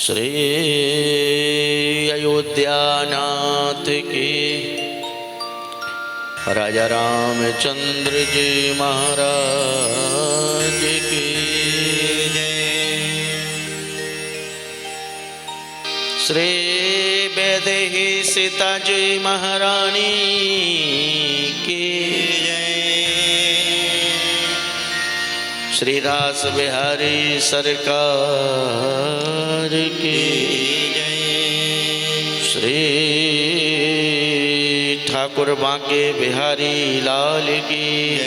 श्री अयोध्यानाथ की राजा रामचंद्र जी महाराज की श्री वैदेही सीता जी महारानी की श्री रास बिहारी सरकार की श्री ठाकुर बांके बिहारी लाल की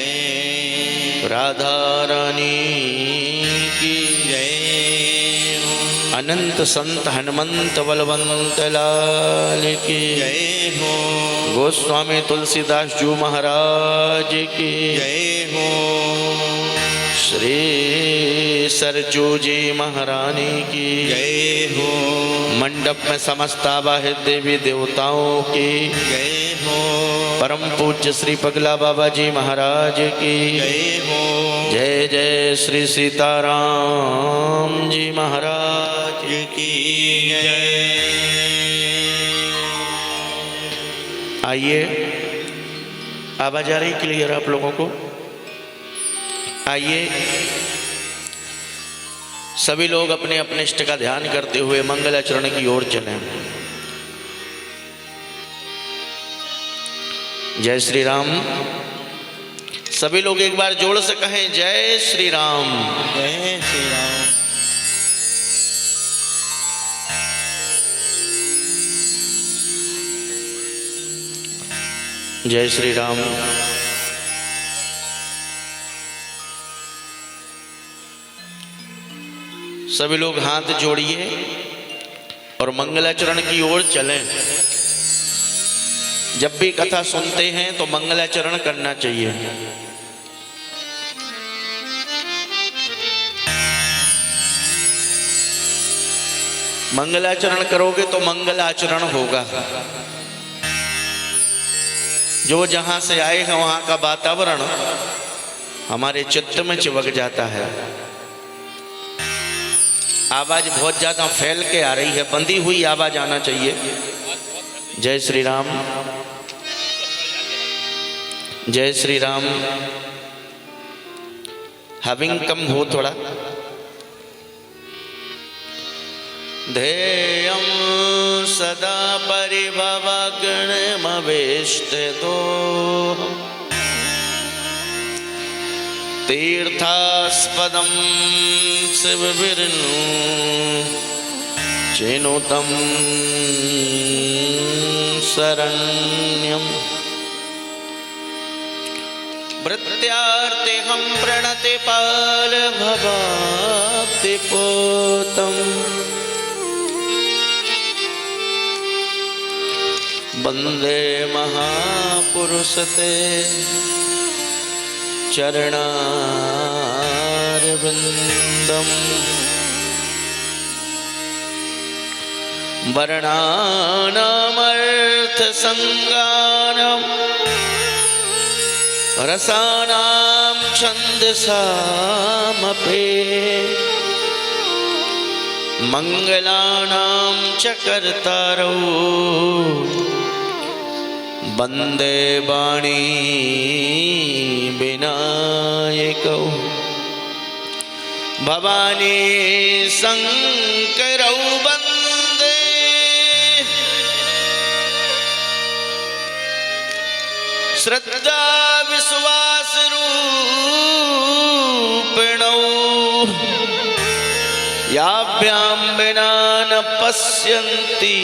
राधा रानी की अनंत संत हनुमंत बलवंत लाल की गोस्वामी तुलसीदास जी महाराज की श्री सरजू जी महारानी की जय हो। मंडप में समस्त आवाहित देवी देवताओं की जय हो। परम पूज्य श्री पगला बाबा जी महाराज की जय हो। जय जय श्री सीताराम जी महाराज की जय। आइए, आवाज आ रही क्लियर आप लोगों को? आइए सभी लोग अपने अपने इष्ट का ध्यान करते हुए मंगलाचरण की ओर चलें। जय श्री राम। सभी लोग एक बार जोर से कहें जय श्री राम। जय श्री राम। जय श्री राम। सभी लोग हाथ जोड़िए और मंगलाचरण की ओर चलें। जब भी कथा सुनते हैं तो मंगलाचरण करना चाहिए। मंगलाचरण करोगे तो मंगलाचरण होगा। जो जहां से आए हैं वहां का वातावरण हमारे चित्त में चिपक जाता है। आवाज बहुत ज्यादा फैल के आ रही है, बंधी हुई आवाज आना चाहिए। जय श्री राम। जय श्री राम। हविंग कम हो थोड़ा। ध्येयं सदा परिभवग्नमवेष्टतो तीर्थास्पदं शिवविर्नु चिनुतं शरण्यम् भृत्यार्तिहं प्रणतिपालभवाब्धिपोतम् वन्दे महापुरुषते चरणारविन्दम् वर्णानामर्थसङ्गानं रसानां छन्दसामपि मङ्गलानां च कर्तारौ वन्दे वाणी विनायकौ भवानी शङ्करौ वन्दे श्रद्धा विश्वासरूपिणौ याभ्यां विना न पश्यन्ति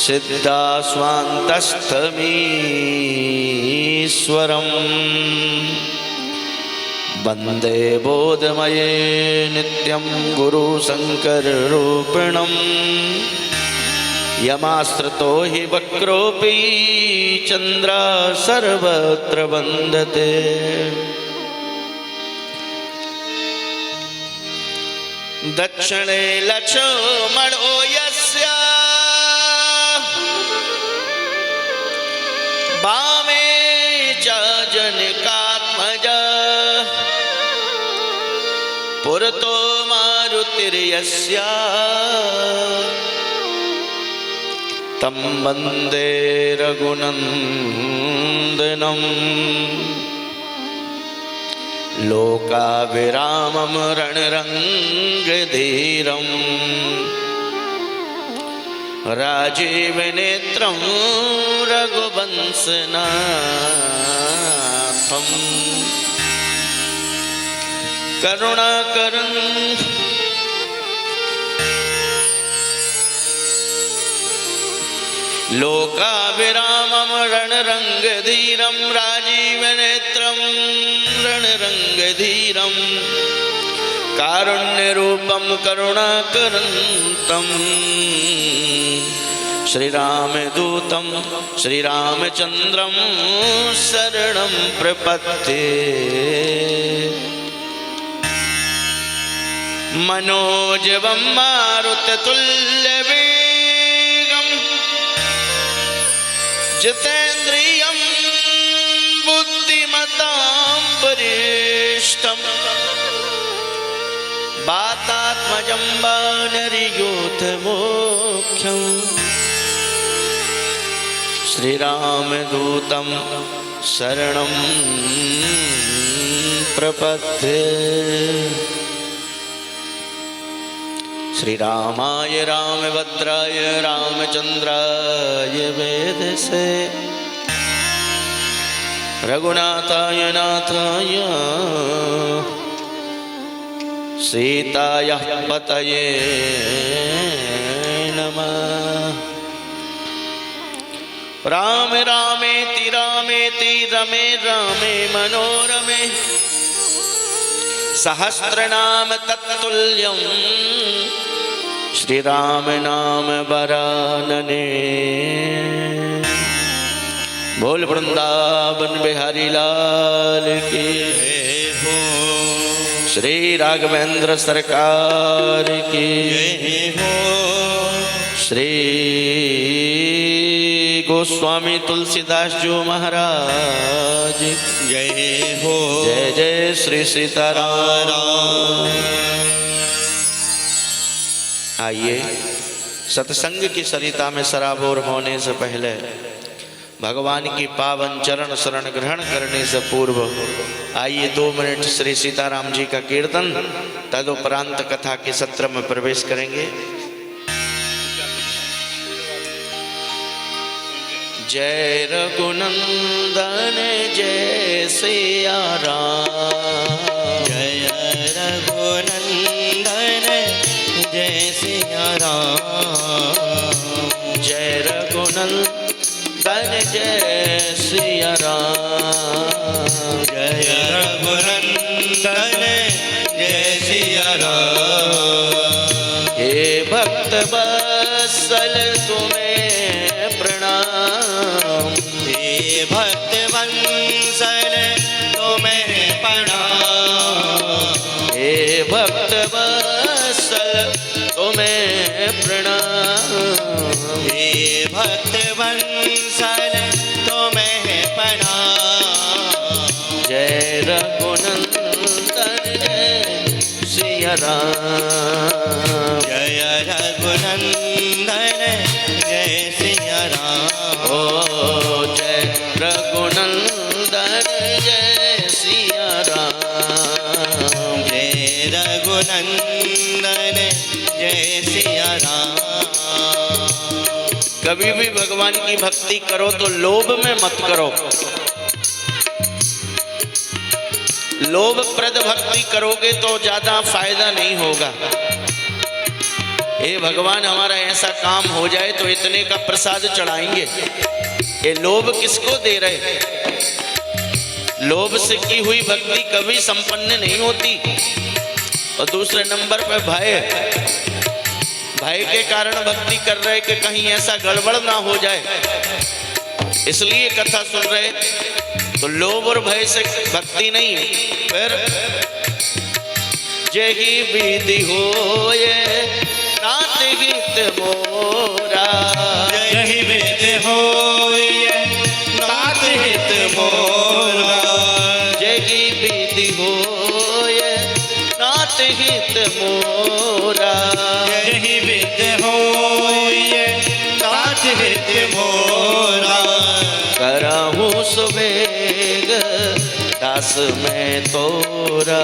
सिद्धा स्वान्तस्थमीश्वरम् वन्दे बोधमये नित्यं गुरु शङ्कररूपिणम् यमाश्रितो हि वक्रोऽपि चन्द्रा सर्वत्र वन्दते। दक्षिणे लक्ष्मणो यस्य वामे च जनकात्मजा पुरतो मारुतिर्यस्य यस्या तं वन्दे रघुनन्दनं लोकाभिरामं रणरङ्गधीरं राजीवनेत्रं रघुवंशनाथं करुणाकरं लोकाभिरामं रणरङ्गधीरं राजीवनेत्रं रणरङ्गधीरं कारुण्यरूपं करुणाकरन्तं श्रीरामदूतं श्रीरामचन्द्रं शरणं प्रपद्ये मनोजवं मारुततुल्यवेगं जितेन्द्रियं बुद्धिमतां वरिष्ठं वातात्मजं वानरयूथमुख्यं श्रीरामदूतं शरणं प्रपद्ये श्रीरामाय रामभद्राय रामचन्द्राय वेदसे रघुनाथाय नाथाय सीतायाः पतये नमः। राम रामेति रामेति रमे रामे मनोरमे सहस्रनाम तत्तुल्यं श्रीराम नाम वरानने। बोल वृंदावन बिहारी लाल की हो श्री राघवेंद्र सरकार की हो श्री गोस्वामी तुलसीदास जी महाराज जय हो जय जय श्री सीताराम। आइए सत्संग की सरिता में सराबोर होने से पहले भगवान की पावन चरण शरण ग्रहण करने से पूर्व आइए 2 मिनट श्री सीताराम जी का कीर्तन, तदुपरांत कथा के सत्र में प्रवेश करेंगे। जय रघुनंदन जय सिया राम, जय रघुनंदन जय सिया राम, जय रघुनंदन जय सिया राम, जय रघुनंदन जय सिया राम। हे भक्त वत्सल तुम्हें प्रणाम, हे भक्त वत्सल तुम्हें प्रणाम, हे भक्त वत्सल तुम्हें प्रणाम, हे भक्त वत्सल तुम्हें प्रणाम। जय रघुनंदन जय सिया राम, जय रघुनंदन जय सिया राम। ओ जय रघुनंदन जय सिया राम, जय रघुनंदन जय सिया राम। कभी भी भगवान की भक्ति करो तो लोभ में मत करो। लोभप्रद भक्ति करोगे तो ज्यादा फायदा नहीं होगा। हे भगवान हमारा ऐसा काम हो जाए तो इतने का प्रसाद चढ़ाएंगे, ये लोभ किसको दे रहे? लोभ से की हुई भक्ति कभी संपन्न नहीं होती। और दूसरे नंबर पे भय के कारण भक्ति कर रहे कि कहीं ऐसा गड़बड़ ना हो जाए, इसलिए कथा सुन रहे। तो लोभ और भय से भक्ति नहीं। फिर जही विधि होए नाथ हित मोरा, जही विधि होए नाथ हित मोरा, जही विधि होए नाथ हित मोरा, हित मोरा करहु सुबेग दास में तोरा।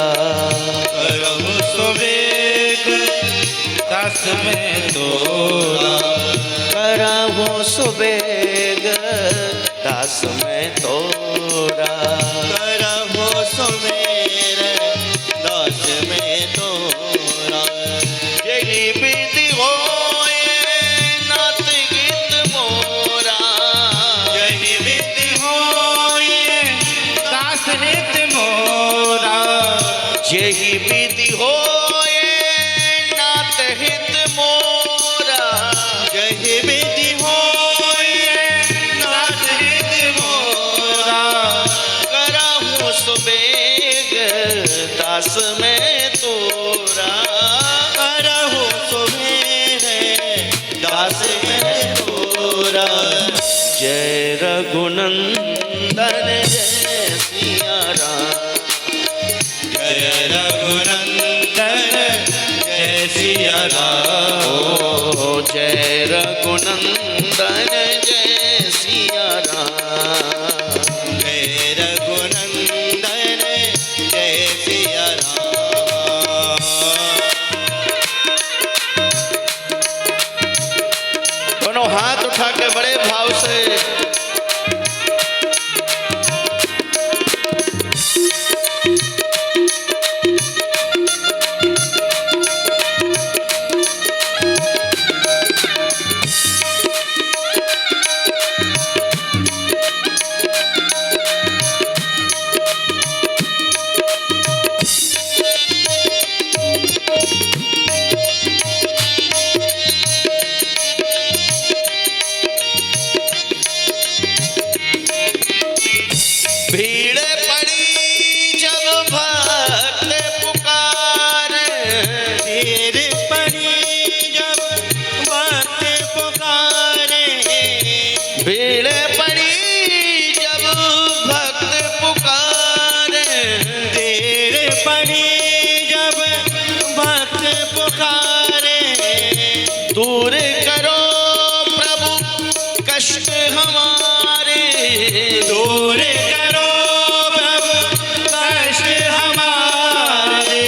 करहु सुबेग दास में तोरा करहु सुबेग दास में तोरा। करहु सुबेग दास में तोरा। यही विधि होए नाथ गीत मोरा। यही विधि होए दास हित मोरा। यही विधि होए नाथ हित मोरा। यही विधि होए नाथ हित मोरा। करहु सुबेग दास में तोरा। करहु सुबेग दास में तोरा। जय रघुनंदन जय सिया राम। जय रघुनंदन जय सिया राम। ओ जय रघुनंदन जय सिया राम। जय रघुनंदन जय सिया राम। दोनों हाथ उठा के बड़े भाव से भीड़ पड़ी जब भक्त पुकारे। भीड़ पड़ी जब भक्त पुकारे। भीड़ पड़ी जब भक्त पुकारे। भीड़ पड़ी जब भक्त पुकारे। दूर करो प्रभु कष्ट हमारे। दूर करो प्रभु कष्ट हमारे।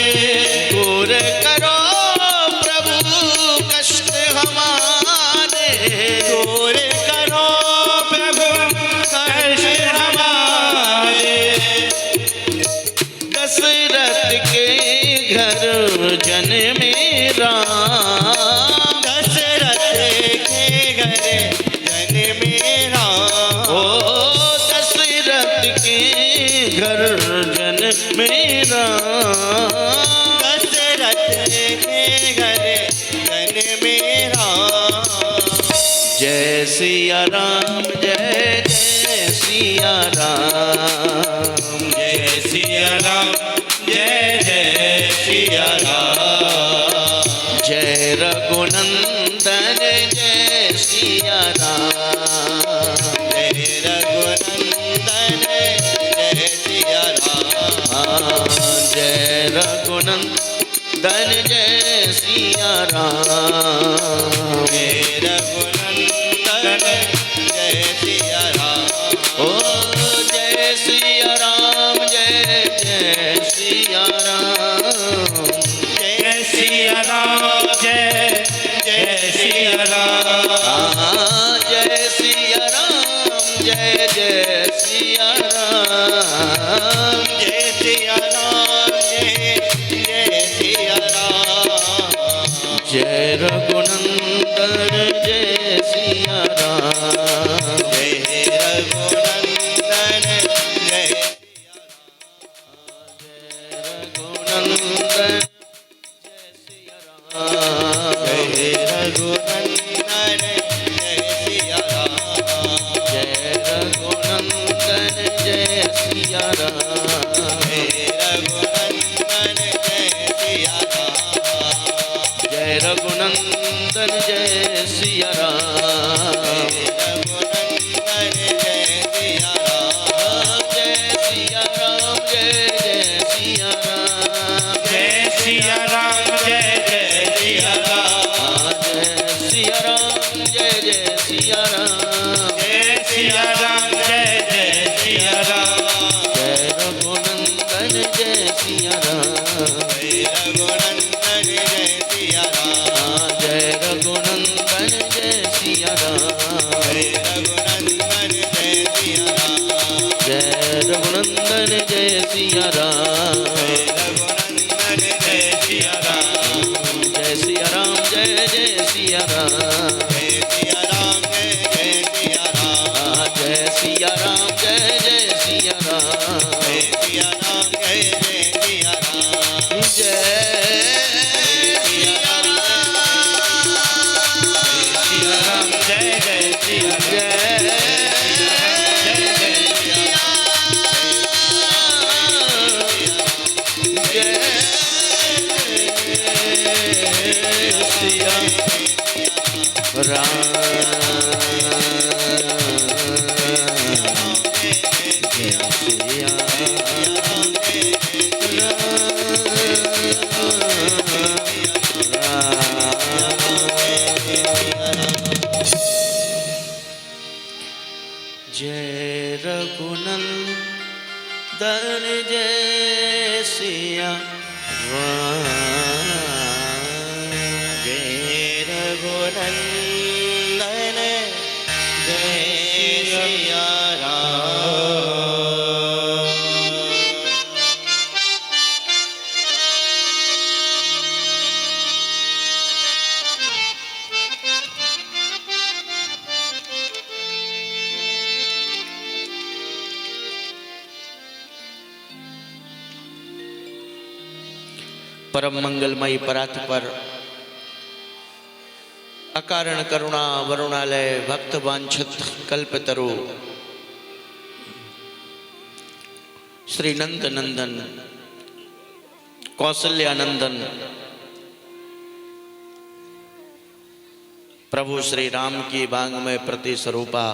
दूर करो प्रभु कष्ट हमारे। दूर करो प्रभु कष्ट हमारे। दशरथ के घर जन मेरा। दशरथ के घर जन मेरा। ओ दशरथ के घर जन मेरा। दशरथ के घर जन मेरा। जय सिया राम जय जय सिया राम। जय सिया राम जय जय सिया राम। जय रघुनंदन जय सिया राम। जय रघुनंदन जय सिया राम। जय रघुनंदन जय सिया राम। जय रघुनंदन जय सिया राम। ओ जय सिया राम जय जय सिया राम। जय सिया राम जय जय सिया राम। जय सिया राम जय जय सिया राम। जय सिया राम जय जय सिया राम। जय रघुनंदन जय सिया राम। जय रघुनंदन जय रघुनंदन जय सिया राम। जय रघुनंदन जय सिया राम। जय रघुनंदन जय सिया राम। जय रघुनंदन जय सिया राम। जय रघुनंदन जय सिया राम। राम जय सिया राम जय जय सिया राम जय रघुनंदन जय सिया राम जय रघुनंदन जय सिया राम जय रघुनंदन जय सिया राम जय रघुनंदन जय सिया राम जय रघुनंदन जय सिया राम जय रघुनंदन जय सिया राम जय सिया राम जय जय सिया राम जय सिया राम जय जय सिया राम जय सिया राम जय जय सिया राम जय सिया राम जय जय सिया राम जय सिया राम जय जय सिया राम जय जय रघुनंदन जय सिया राम जय रघुनंदन जय सिया राम परम मंगलमयी परात पर अकारण करुणा वरुणालय भक्त वांछित कल्पतरु श्री नंद नंदन कौशल्यानंदन प्रभु श्री राम की बांग में प्रति स्वरूपा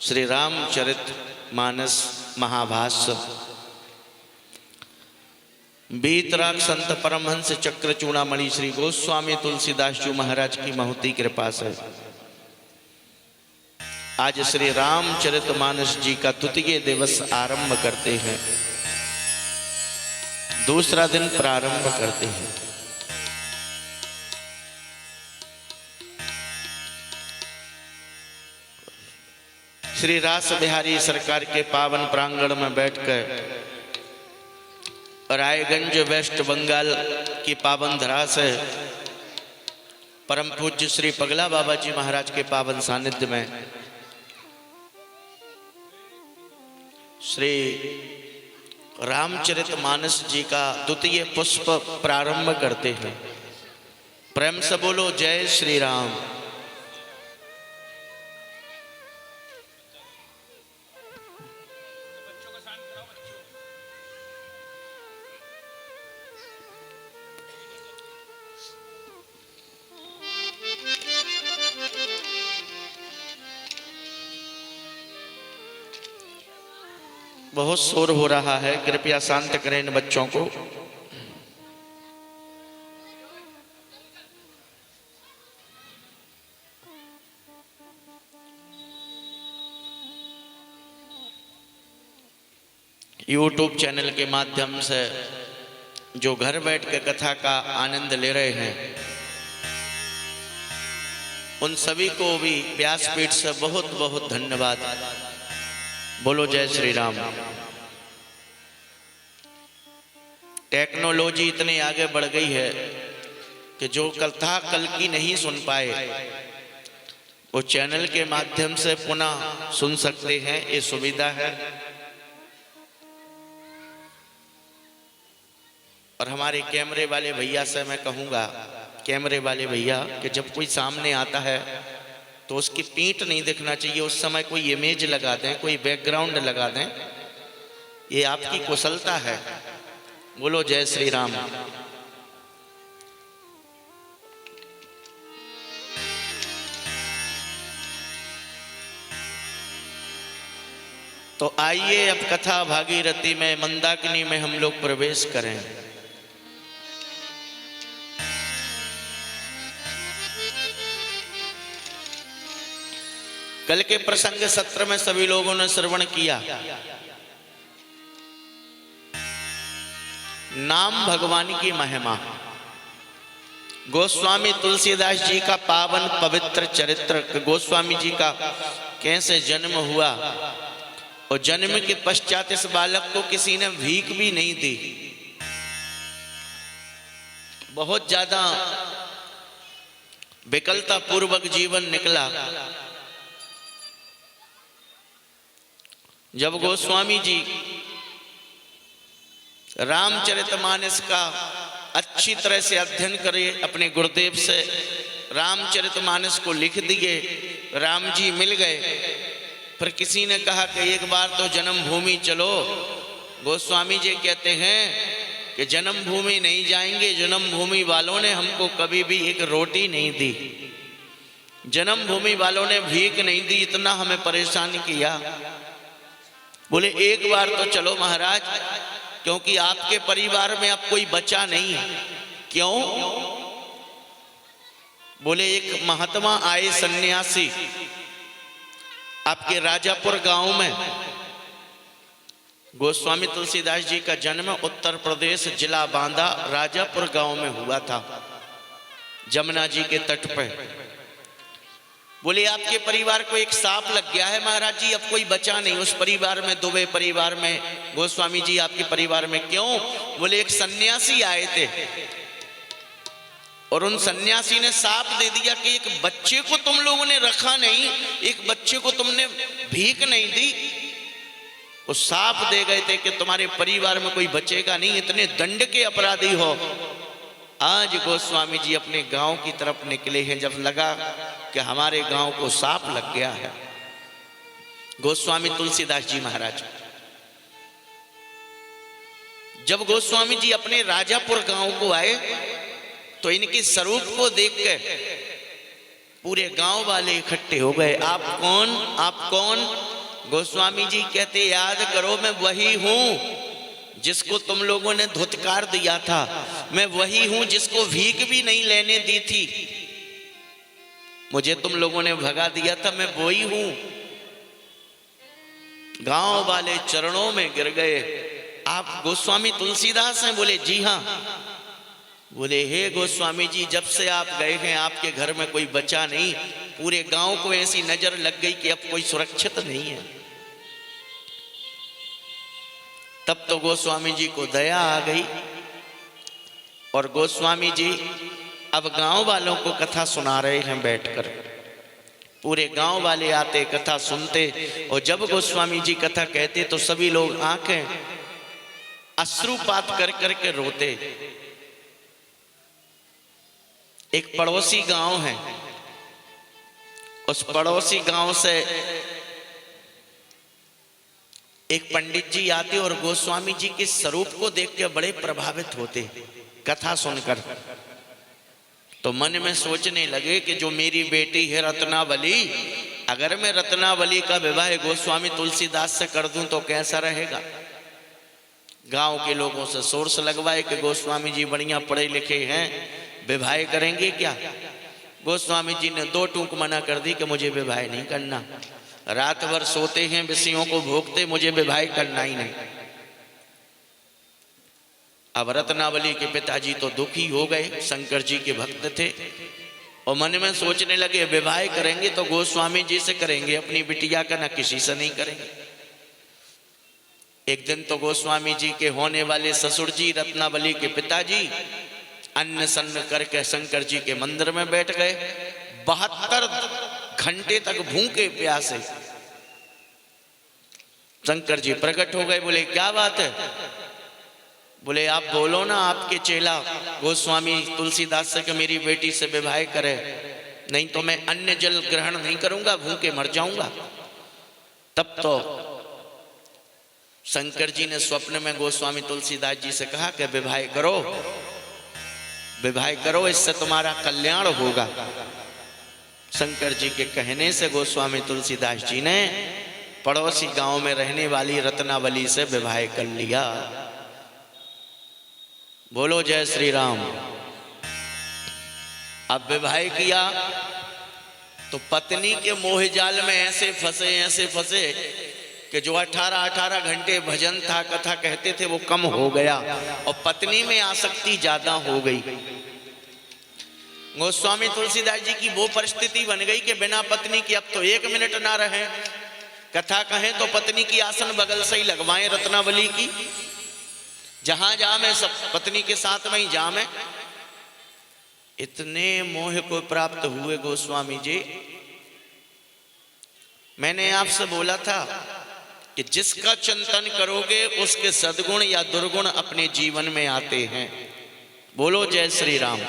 श्री रामचरित मानस महाभाष्य बीतराग संत परमहंस चक्र चूड़ामणि श्री गोस्वामी तुलसीदास जी महाराज की महती कृपा से आज श्री रामचरित मानस जी का द्वितीय दिवस आरंभ करते हैं, दूसरा दिन प्रारंभ करते हैं। श्री रास बिहारी सरकार के पावन प्रांगण में बैठकर रायगंज वेस्ट बंगाल की पावन धरा से परम पूज्य श्री पगला बाबा जी महाराज के पावन सानिध्य में श्री रामचरित मानस जी का द्वितीय पुष्प प्रारंभ करते हैं। प्रेम से बोलो जय श्री राम। बहुत शोर हो रहा है, कृपया शांत करें इन बच्चों को। YouTube चैनल के माध्यम से जो घर बैठ के कथा का आनंद ले रहे हैं, उन सभी को भी व्यासपीठ से बहुत बहुत धन्यवाद। बोलो जय श्री राम। टेक्नोलॉजी इतनी आगे बढ़ गई है कि जो कथा कल की नहीं सुन पाए वो चैनल के माध्यम से पुनः सुन सकते हैं, ये सुविधा है। और हमारे कैमरे वाले भैया से मैं कहूँगा, कैमरे वाले भैया, कि जब कोई सामने आता है तो उसकी पीठ नहीं दिखना चाहिए, उस समय कोई इमेज लगा दें, कोई बैकग्राउंड लगा दें, ये आपकी कुशलता है। बोलो जय श्री राम। तो आइए अब कथा भागीरथी में मंदाकिनी में हम लोग प्रवेश करें। कल के प्रसंग सत्र में सभी लोगों ने श्रवण किया। नाम भगवान की महिमा, गोस्वामी तुलसीदास जी का पावन पवित्र चरित्र, गोस्वामी जी का कैसे जन्म हुआ और जन्म के पश्चात इस बालक को किसी ने भीख भी नहीं दी। बहुत ज्यादा विकलता पूर्वक जीवन निकला। जब गोस्वामी जी रामचरितमानस का अच्छी तरह से अध्ययन करे, अपने गुरुदेव से रामचरितमानस को लिख दिए, राम जी मिल गए। फिर किसी ने कहा कि एक बार तो जन्मभूमि चलो। गोस्वामी जी कहते हैं कि जन्मभूमि नहीं जाएंगे, जन्मभूमि वालों ने हमको कभी भी एक रोटी नहीं दी, जन्मभूमि वालों ने भीख नहीं दी, इतना हमें परेशान किया। बोले एक बार तो चलो महाराज, क्योंकि आपके परिवार में अब कोई बचा नहीं है। क्यों? बोले एक महात्मा आए सन्यासी आपके राजापुर गांव में। गोस्वामी तुलसीदास जी का जन्म उत्तर प्रदेश जिला बांदा राजापुर गांव में हुआ था, जमुना जी के तट पर। बोले आपके परिवार को एक सांप लग गया है महाराज जी, अब कोई बचा नहीं उस परिवार में, दुबे परिवार में। गोस्वामी जी आपके परिवार में क्यों? बोले एक सन्यासी आए थे और उन सन्यासी ने सांप दे दिया कि एक बच्चे को तुम लोगों ने रखा नहीं, एक बच्चे को तुमने भीख नहीं दी। वो सांप दे गए थे कि तुम्हारे परिवार में कोई बचेगा नहीं, इतने दंड के अपराधी हो। आज गोस्वामी जी अपने गांव की तरफ निकले हैं, जब लगा कि हमारे गांव को सांप लग गया है। गोस्वामी तुलसीदास जी महाराज, जब गोस्वामी जी अपने राजापुर गांव को आए तो इनके स्वरूप को देख के पूरे गांव वाले इकट्ठे हो गए। आप कौन, आप कौन? गोस्वामी जी कहते याद करो, मैं वही हूं जिसको तुम लोगों ने धुतकार दिया था, मैं वही हूं जिसको भीख भी नहीं लेने दी थी, मुझे तुम लोगों ने भगा दिया था, मैं वही हूं। गांव वाले चरणों में गिर गए। आप गोस्वामी तुलसीदास हैं? बोले जी हां। बोले हे गोस्वामी जी, जब से आप गए हैं आपके घर में कोई बचा नहीं, पूरे गांव को ऐसी नजर लग गई कि अब कोई सुरक्षित नहीं है। तब तो गोस्वामी जी को दया आ गई और गोस्वामी जी अब गांव वालों को कथा सुना रहे हैं बैठकर। पूरे गांव वाले आते, कथा सुनते, और जब गोस्वामी जी कथा कहते तो सभी लोग आंखें अश्रुपात कर करके रोते। एक पड़ोसी गांव है, उस पड़ोसी गांव से एक पंडित जी आते और गोस्वामी जी के स्वरूप को देख के बड़े प्रभावित होते कथा सुनकर। तो मन में सोचने लगे कि जो मेरी बेटी है रत्नावली, अगर मैं रत्नावली का विवाह गोस्वामी तुलसीदास से कर दूं तो कैसा रहेगा। गांव के लोगों से सोर्स लगवाए कि गोस्वामी जी बढ़िया पढ़े लिखे हैं, विवाह करेंगे क्या। गोस्वामी जी ने दो टूक मना कर दी कि मुझे विवाह नहीं करना, रात भर सोते हैं विषयों को भोगते, मुझे विवाह करना ही नहीं। अब रत्नावली के पिताजी तो दुखी हो गए, शंकर जी के भक्त थे, और मन में सोचने लगे विवाह करेंगे तो गोस्वामी जी से करेंगे, अपनी बिटिया का ना किसी से नहीं करेंगे। एक दिन तो गोस्वामी जी के होने वाले ससुर जी रत्नावली के पिताजी अन्न सन्न करके शंकर जी के मंदिर में बैठ गए। 72 घंटे तक भूखे प्यासे शंकर जी प्रकट हो गए। बोले क्या बात है? बोले आप बोलो ना, आपके चेला गोस्वामी तुलसीदास से कि मेरी बेटी से विवाह करे, नहीं तो मैं अन्न जल ग्रहण नहीं करूंगा, भूखे मर जाऊंगा। तब तो शंकर जी ने स्वप्न में गोस्वामी तुलसीदास जी से कहा कि विवाह करो, विवाह करो, इससे तुम्हारा कल्याण होगा। शंकर जी के कहने से गोस्वामी तुलसीदास जी ने पड़ोसी गांव में रहने वाली रत्नावली से विवाह कर लिया। बोलो जय श्री राम। अब विवाह किया तो पत्नी के मोह जाल में ऐसे फंसे कि जो 18 घंटे भजन था, कथा कहते थे, वो कम हो गया और पत्नी में आसक्ति ज्यादा हो गई। गोस्वामी तुलसीदास जी की वो परिस्थिति बन गई कि बिना पत्नी के अब तो 1 मिनट ना रहे। कथा कहें तो पत्नी की आसन बगल से ही लगवाएं रत्नावली की, जहां जामे सब पत्नी के साथ में ही जामे। इतने मोह को प्राप्त हुए गोस्वामी जी। मैंने आपसे बोला था कि जिसका चिंतन करोगे उसके सद्गुण या दुर्गुण अपने जीवन में आते हैं। बोलो जय श्री राम।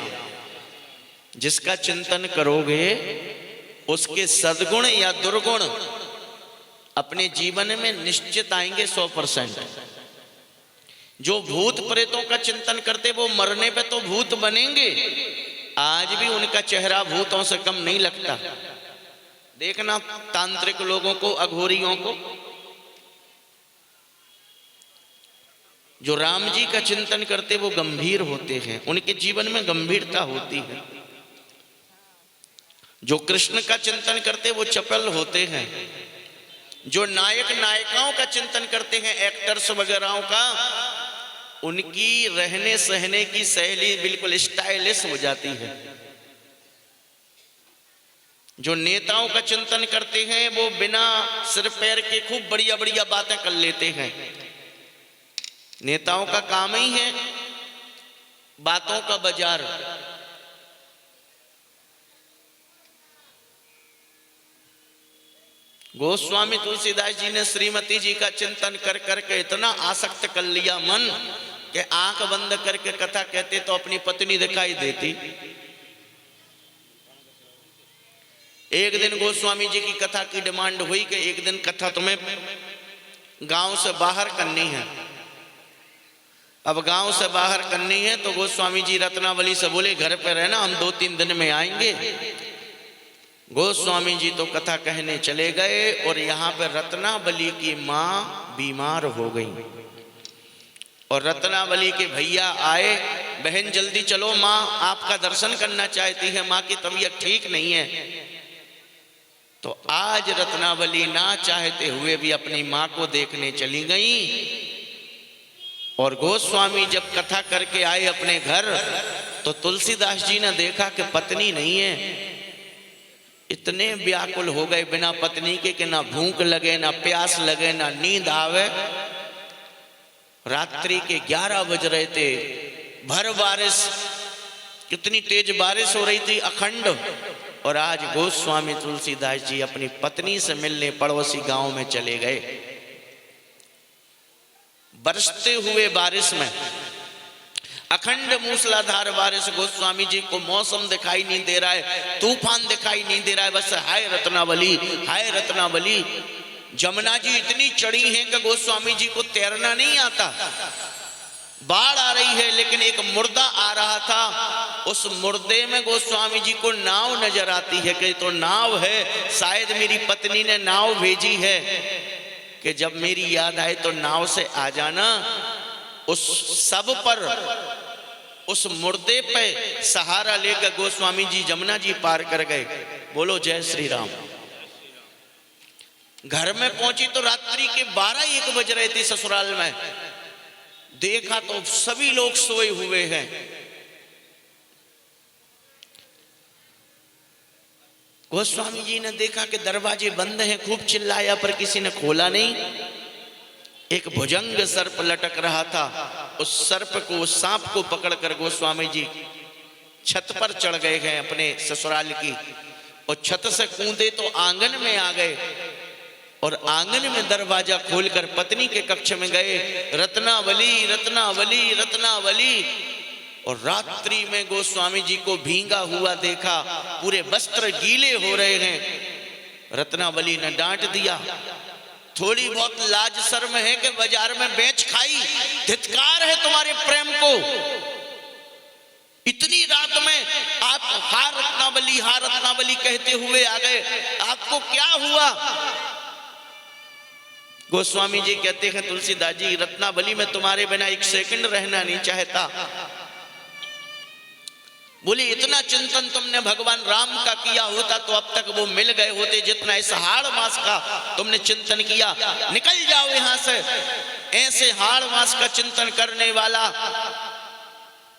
जिसका चिंतन करोगे उसके सद्गुण या दुर्गुण अपने जीवन में निश्चित आएंगे 100%। जो भूत प्रेतों का चिंतन करते वो मरने पे तो भूत बनेंगे, आज भी उनका चेहरा भूतों से कम नहीं लगता। देखना तांत्रिक लोगों को, अघोरियों को। जो राम जी का चिंतन करते वो गंभीर होते हैं, उनके जीवन में गंभीरता होती है। जो कृष्ण का चिंतन करते वो चपल होते हैं। जो नायक नायिकाओं का चिंतन करते हैं, एक्टर्स वगैरह का, उनकी रहने सहने की शैली बिल्कुल स्टाइलिश हो जाती है। जो नेताओं का चिंतन करते हैं वो बिना सिर पैर के खूब बढ़िया बढ़िया बातें कर लेते हैं। नेताओं का काम ही है बातों का बाजार। गोस्वामी तुलसीदास जी ने श्रीमती जी का चिंतन कर करके इतना आसक्त कर लिया मन कि आंख बंद करके कथा कहते तो अपनी पत्नी दिखाई देती। एक दिन गोस्वामी जी की कथा की डिमांड हुई कि एक दिन कथा तुम्हें गांव से बाहर करनी है। अब गांव से बाहर करनी है तो गोस्वामी जी रत्नावली से बोले घर पे रहना, हम 2-3 दिन में आएंगे। गोस्वामी जी तो कथा कहने चले गए और यहाँ पे रत्नावली की माँ बीमार हो गई और रत्नावली के भैया आए, बहन जल्दी चलो, माँ आपका दर्शन करना चाहती है, माँ की तबीयत ठीक नहीं है। तो आज रत्नावली ना चाहते हुए भी अपनी माँ को देखने चली गई। और गोस्वामी जब कथा करके आए अपने घर तो तुलसीदास जी ने देखा कि पत्नी नहीं है। इतने व्याकुल हो गए बिना पत्नी के कि ना भूख लगे, ना प्यास लगे, ना नींद आवे। रात्रि के 11 बज रहे थे, भर बारिश, कितनी तेज बारिश हो रही थी, अखंड। और आज गोस्वामी तुलसीदास जी अपनी पत्नी से मिलने पड़ोसी गांव में चले गए। बरसते हुए बारिश में, अखंड मूसलाधार बारिश, गोस्वामी जी को मौसम दिखाई नहीं दे रहा है, तूफान दिखाई नहीं दे रहा है, बस हाय रत्नावली, हाय रत्नावली। जमुना जी इतनी चढ़ी है कि गोस्वामी जी को तैरना नहीं आता। बाढ़ आ रही है लेकिन एक मुर्दा आ रहा था, उस मुर्दे में गोस्वामी जी को नाव नजर आती है कि तो नाव है, शायद मेरी पत्नी ने नाव भेजी है कि जब मेरी याद आए तो नाव से आ जाना। उस सब पर, उस मुर्दे पे सहारा लेकर गोस्वामी जी जमुना जी पार कर गए। बोलो जय श्री राम। घर में पहुंची तो रात्रि के 12-1 बज रहे थे ससुराल में। देखा तो सभी लोग सोए हुए हैं। गोस्वामी जी ने देखा कि दरवाजे बंद हैं, खूब चिल्लाया पर किसी ने खोला नहीं। एक भुजंग सर्प लटक रहा था, उस सर्प को, उस सांप को पकड़कर गोस्वामी जी छत पर चढ़ गए हैं अपने ससुराल की, और छत से कूदे तो आंगन में आ गए और आंगन में दरवाजा खोलकर पत्नी के कक्ष में गए। रत्नावली, रत्नावली, रत्नावली। और रात्रि में गोस्वामी जी को भींगा हुआ देखा, पूरे वस्त्र गीले हो रहे हैं। रत्नावली ने डांट दिया, थोड़ी बहुत लाज शर्म है कि बाजार में बेच खाई, धिक्कार है तुम्हारे प्रेम को। इतनी रात में आप हा रत्नावली कहते हुए आ गए, आपको क्या हुआ? गोस्वामी जी कहते हैं, तुलसीदास जी, रत्नावली में तुम्हारे बिना 1 सेकंड रहना नहीं चाहता। बोले इतना चिंतन तुमने भगवान राम का किया होता तो अब तक वो मिल गए होते, जितना इस हाड़ मास का तुमने चिंतन किया। निकल जाओ यहां से। ऐसे हाड़ मास का चिंतन करने वाला,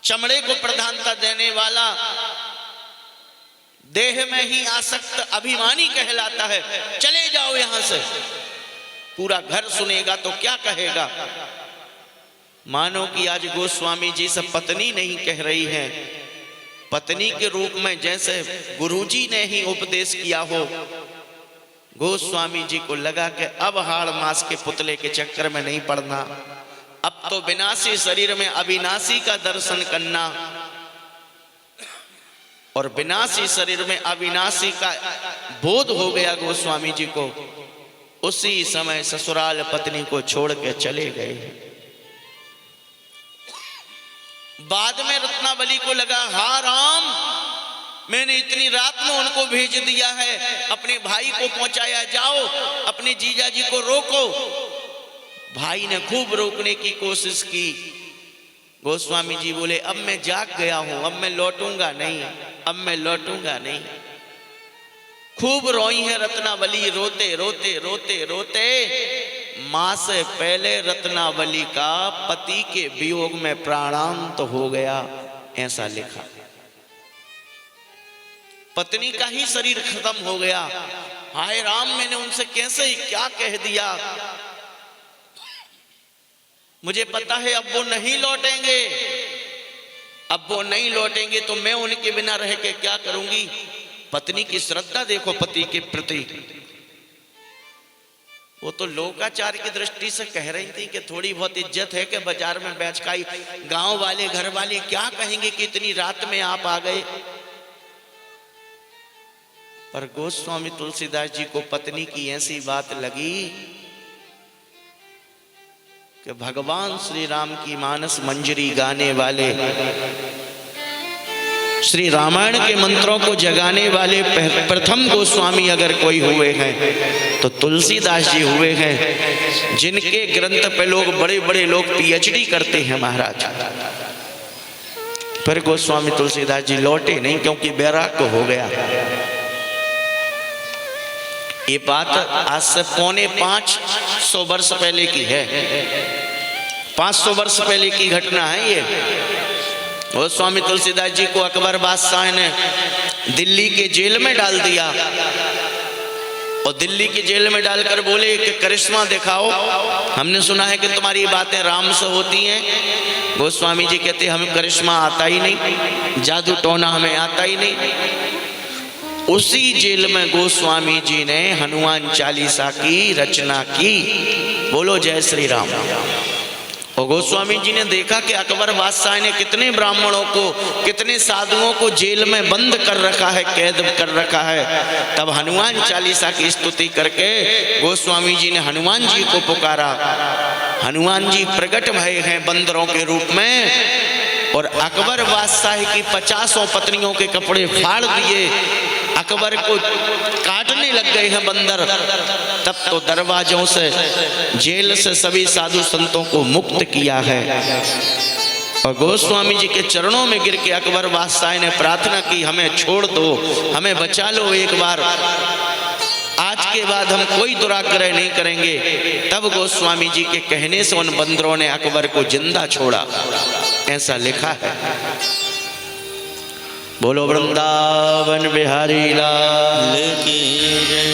चमड़े को प्रधानता देने वाला, देह में ही आसक्त अभिमानी कहलाता है। चले जाओ यहां से। पूरा घर सुनेगा तो क्या कहेगा। मानो कि आज गोस्वामी जी से पत्नी नहीं कह रही है, पत्नी के रूप में जैसे गुरुजी ने ही उपदेश किया हो। गोस्वामी जी को लगा कि अब हाड़ मास के पुतले के चक्कर में नहीं पड़ना, अब तो विनाशी शरीर में अविनाशी का दर्शन करना, और विनाशी शरीर में अविनाशी का बोध हो गया गोस्वामी जी को। उसी समय ससुराल पत्नी को छोड़ के चले गए। बाद में रत्नावली को लगा, हा राम, मैंने इतनी रात में उनको भेज दिया है, अपने भाई को पहुंचाया, जाओ अपने जीजा जी को रोको। भाई ने खूब रोकने की कोशिश की। गोस्वामी जी बोले अब मैं जाग गया हूं, अब मैं लौटूंगा नहीं, अब मैं लौटूंगा नहीं। खूब रोई है रत्नावली, रोते रोते रोते रोते। मां से पहले रत्नावली का पति के वियोग में प्राणांत हो गया, ऐसा लिखा। पत्नी का ही शरीर खत्म हो गया। हाय राम, मैंने उनसे कैसे क्या कह दिया। मुझे पता है अब वो नहीं लौटेंगे, अब वो नहीं लौटेंगे तो मैं उनके बिना रह के क्या करूंगी। पत्नी की श्रद्धा देखो पति के प्रति। वो तो लोकाचार की दृष्टि से कह रही थी कि थोड़ी बहुत इज्जत है कि बाजार में बेच खाई, गांव वाले घर वाले क्या कहेंगे कि इतनी रात में आप आ गए। पर गोस्वामी तुलसीदास जी को पत्नी की ऐसी बात लगी कि भगवान श्री राम की मानस मंजरी गाने वाले, श्री रामायण के मंत्रों को जगाने वाले प्रथम गोस्वामी अगर कोई हुए हैं तो तुलसीदास जी हुए हैं, जिनके ग्रंथ पे लोग बड़े बड़े लोग पीएचडी करते हैं महाराज। फिर गोस्वामी तुलसीदास जी लौटे नहीं, क्योंकि बैराग्य हो गया। ये बात आज से 450 वर्ष पहले की है, 500 वर्ष पहले की घटना है ये। गोस्वामी तुलसीदास जी को अकबर बादशाह ने दिल्ली के जेल में डाल दिया, और दिल्ली की जेल में डालकर बोले कि करिश्मा दिखाओ, हमने सुना है कि तुम्हारी बातें राम से होती हैं। गोस्वामी जी कहते हमें करिश्मा आता ही नहीं, जादू टोना हमें आता ही नहीं। उसी जेल में गोस्वामी जी ने हनुमान चालीसा की रचना की। बोलो जय श्री राम। और गोस्वामी जी ने देखा कि अकबर बादशाह ने कितने ब्राह्मणों को, कितने साधुओं को जेल में बंद कर रखा है, कैद कर रखा है। तब हनुमान चालीसा की स्तुति करके गोस्वामी जी ने हनुमान जी को पुकारा। हनुमान जी प्रकट भय हैं बंदरों के रूप में, और अकबर बादशाह की 50 पत्नियों के कपड़े फाड़ दिए। अकबर को काटने लग गए हैं बंदर। तब तो दरवाजों से, जेल से सभी साधु संतों को मुक्त किया है। और गोस्वामी जी के चरणों में गिर के अकबर बादशाह ने प्रार्थना की, हमें छोड़ दो, हमें बचा लो एक बार, आज के बाद हम कोई दुराग्रह नहीं करेंगे। तब गोस्वामी जी के कहने से उन बंदरों ने अकबर को जिंदा छोड़ा, ऐसा लिखा है। बोलो वृंदावन बिहारी लाल की जय।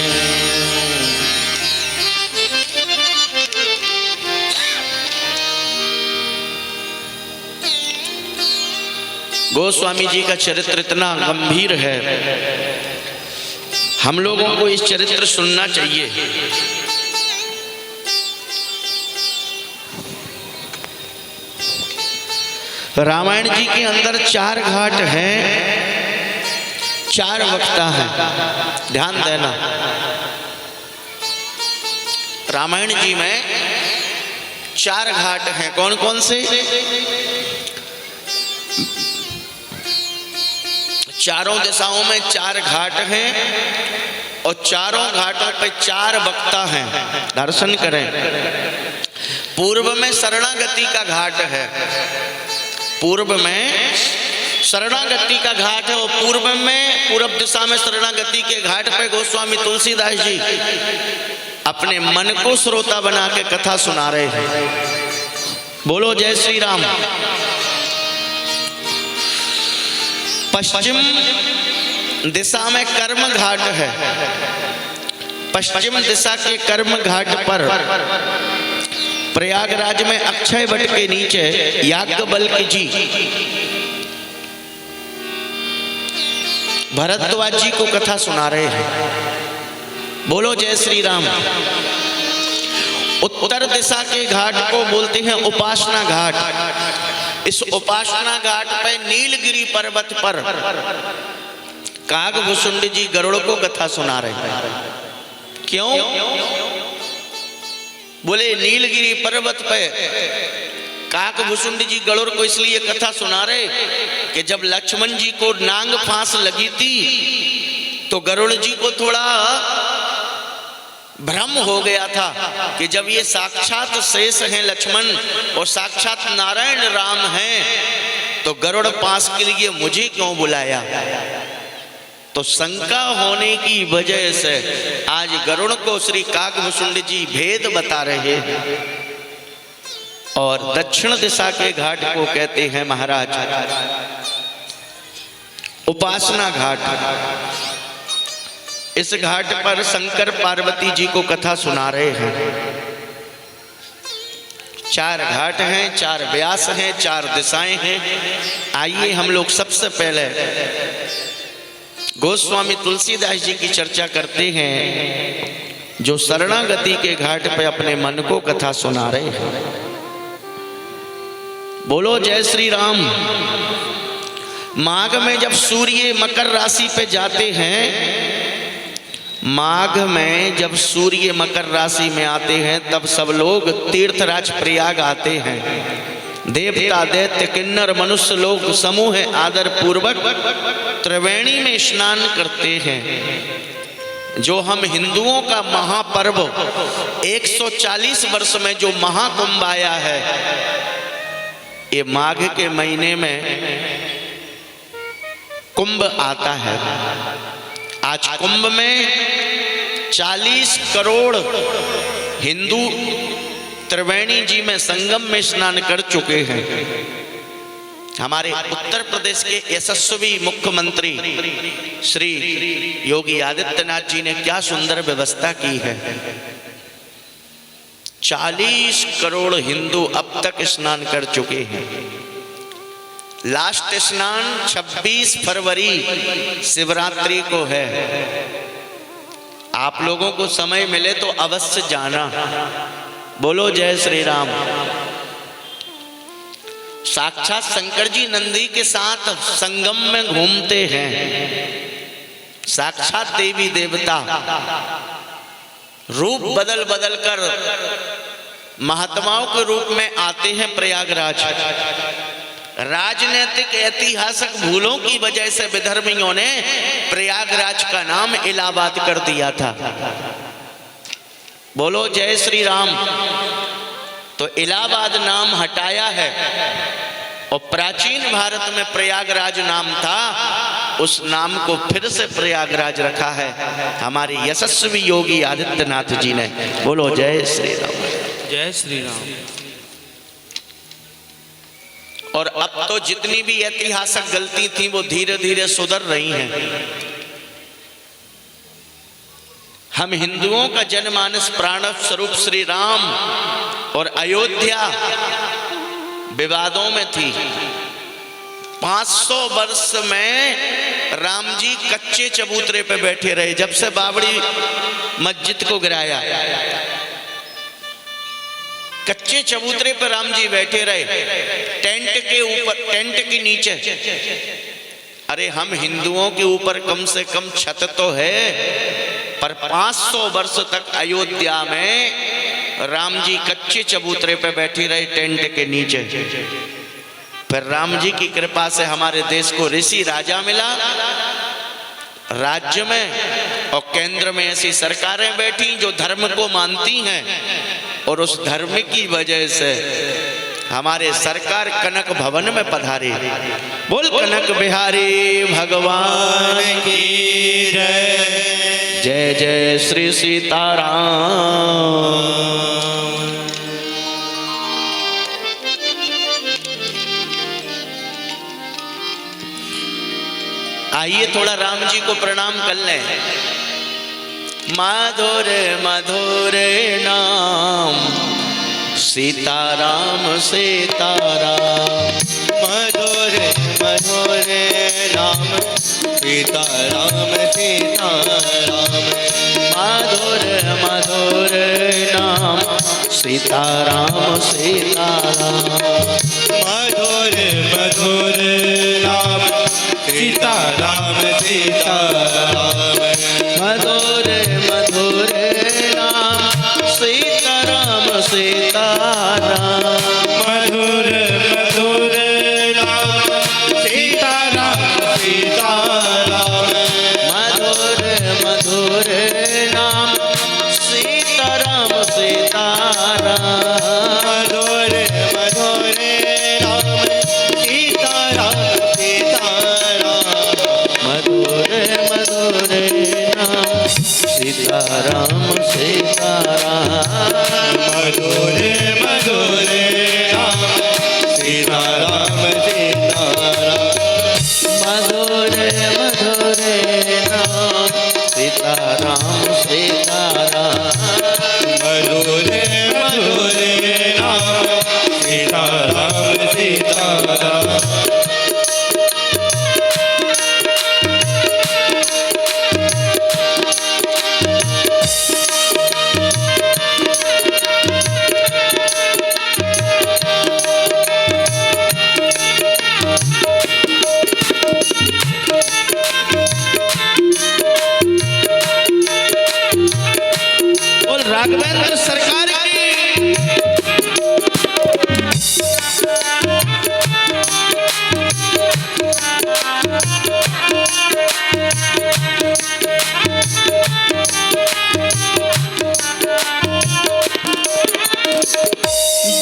गोस्वामी जी का चरित्र इतना गंभीर है, हम लोगों को इस चरित्र सुनना चाहिए। रामायण जी के अंदर 4 घाट हैं, 4 वक्ता हैं, ध्यान देना। रामायण जी में 4 घाट हैं। कौन कौन से? चारों दिशाओं में 4 घाट हैं, और चारों घाटों पे 4 वक्ता हैं। दर्शन करें। पूर्व में शरणागति का घाट है, पूर्व में शरणागति का घाट है। और पूर्व दिशा में शरणागति के घाट पे गोस्वामी तुलसीदास जी अपने मन को श्रोता बना के कथा सुना रहे हैं। बोलो जय श्री राम। पश्चिम दिशा में कर्म घाट है। पश्चिम दिशा के कर्म घाट पर प्रयागराज में अक्षय वट के नीचे याज्ञवल्क्य जी भरद्वाज जी को कथा सुना रहे हैं। बोलो जय श्री राम। उत्तर दिशा के घाट को बोलते हैं उपासना घाट। इस उपासना घाट पे नीलगिरी पर्वत पर कागभूषुंड जी गरुड़ को कथा सुना रहे हैं। क्यों? बोले नीलगिरी पर्वत पे काकभूषुंड जी गरुड़ को इसलिए कथा सुना रहे कि जब लक्ष्मण जी को नांग फांस लगी थी तो गरुड़ जी को थोड़ा भ्रम हो गया था कि जब ये साक्षात शेष हैं लक्ष्मण और साक्षात नारायण राम हैं तो गरुड़ पास के लिए मुझे क्यों बुलाया। तो शंका होने की वजह से आज गरुड़ को श्री काकभूषुंड जी भेद बता रहे हैं। और दक्षिण दिशा के घाट को कहते हैं महाराज उपासना घाट। इस घाट पर शंकर पार्वती जी को कथा सुना रहे हैं। 4 घाट हैं, 4 व्यास हैं, 4 दिशाएं हैं। आइए हम लोग सबसे पहले गोस्वामी तुलसीदास जी की चर्चा करते हैं जो शरणागति के घाट पे अपने मन को कथा सुना रहे हैं। बोलो जय श्री राम। माघ में जब सूर्य मकर राशि पे जाते हैं, माघ में जब सूर्य मकर राशि में आते हैं तब सब लोग तीर्थराज प्रयाग आते हैं। देवता दैत्य किन्नर मनुष्य लोग समूह आदर पूर्वक त्रिवेणी में स्नान करते हैं। जो हम हिंदुओं का महापर्व 140 वर्ष में जो महाकुंभ आया है, ये माघ के महीने में कुंभ आता है। आज कुंभ में 40 करोड़ हिंदू त्रिवेणी जी में संगम में स्नान कर चुके हैं। हमारे उत्तर प्रदेश के यशस्वी मुख्यमंत्री श्री योगी आदित्यनाथ जी ने क्या सुंदर व्यवस्था की है। 40 करोड़ हिंदू अब तक स्नान कर चुके हैं। लास्ट स्नान 26 फरवरी शिवरात्रि को है। आप लोगों को समय मिले तो अवश्य जाना। बोलो जय श्री राम। साक्षात शंकर जी नंदी के साथ संगम में घूमते हैं। साक्षात देवी देवता रूप बदल बदल कर महात्माओं के रूप में आते हैं प्रयागराज। राजनीतिक ऐतिहासिक भूलों की वजह से विधर्मियों ने प्रयागराज का नाम इलाहाबाद कर दिया था। बोलो जय श्री राम। तो इलाहाबाद नाम हटाया है और प्राचीन भारत में प्रयागराज नाम था, उस नाम को फिर से प्रयागराज रखा है हमारे यशस्वी योगी आदित्यनाथ जी ने। बोलो जय श्री राम। जय श्री राम। और अब तो जितनी भी ऐतिहासिक गलती थी वो धीरे धीरे सुधर रही हैं। हम हिंदुओं का जनमानस प्राण स्वरूप श्री राम और अयोध्या विवादों में थी। 500 वर्ष में राम जी कच्चे चबूतरे पे बैठे रहे। जब से बाबरी मस्जिद को गिराया, कच्चे चबूतरे पर राम जी बैठे रहे, टेंट के ऊपर, टेंट के नीचे। अरे हम हिंदुओं के ऊपर कम से कम छत तो है, पर 500 वर्ष तक अयोध्या में राम जी कच्चे चबूतरे पे बैठे रहे, टेंट के नीचे। फिर राम जी की कृपा से हमारे देश को ऋषि राजा मिला, राज्य में और केंद्र में ऐसी सरकारें बैठी जो धर्म को मानती हैं, और उस धर्म की वजह से हमारे सरकार कनक भवन में पधारे। बोल कनक बिहारी भगवान की जय। जय जय श्री सीताराम। आइए थोड़ा राम जी को प्रणाम कर लें। मधुर मधुर नाम सीताराम सीताराम। मधुर मधुर नाम सीताराम सीताराम। मधुर मधुर नाम सीताराम सीताराम। मधुर मधुर नाम सीताराम सीताराम। मधुर मधुर नाम सीताराम सीताराम। मधुर मधुर नाम सीताराम सीताराम। मधुर मधुर नाम सीताराम सीताराम। मधुर मधुर नाम सीताराम सीताराम। मधुर मधुर नाम सीताराम सीताराम। मधुर मधुर नाम सीताराम सीताराम। मधुर मधुर नाम सीताराम सीताराम। मधुर मधुर नाम सीताराम सीताराम। बोल राघवेंद्र सरकार की।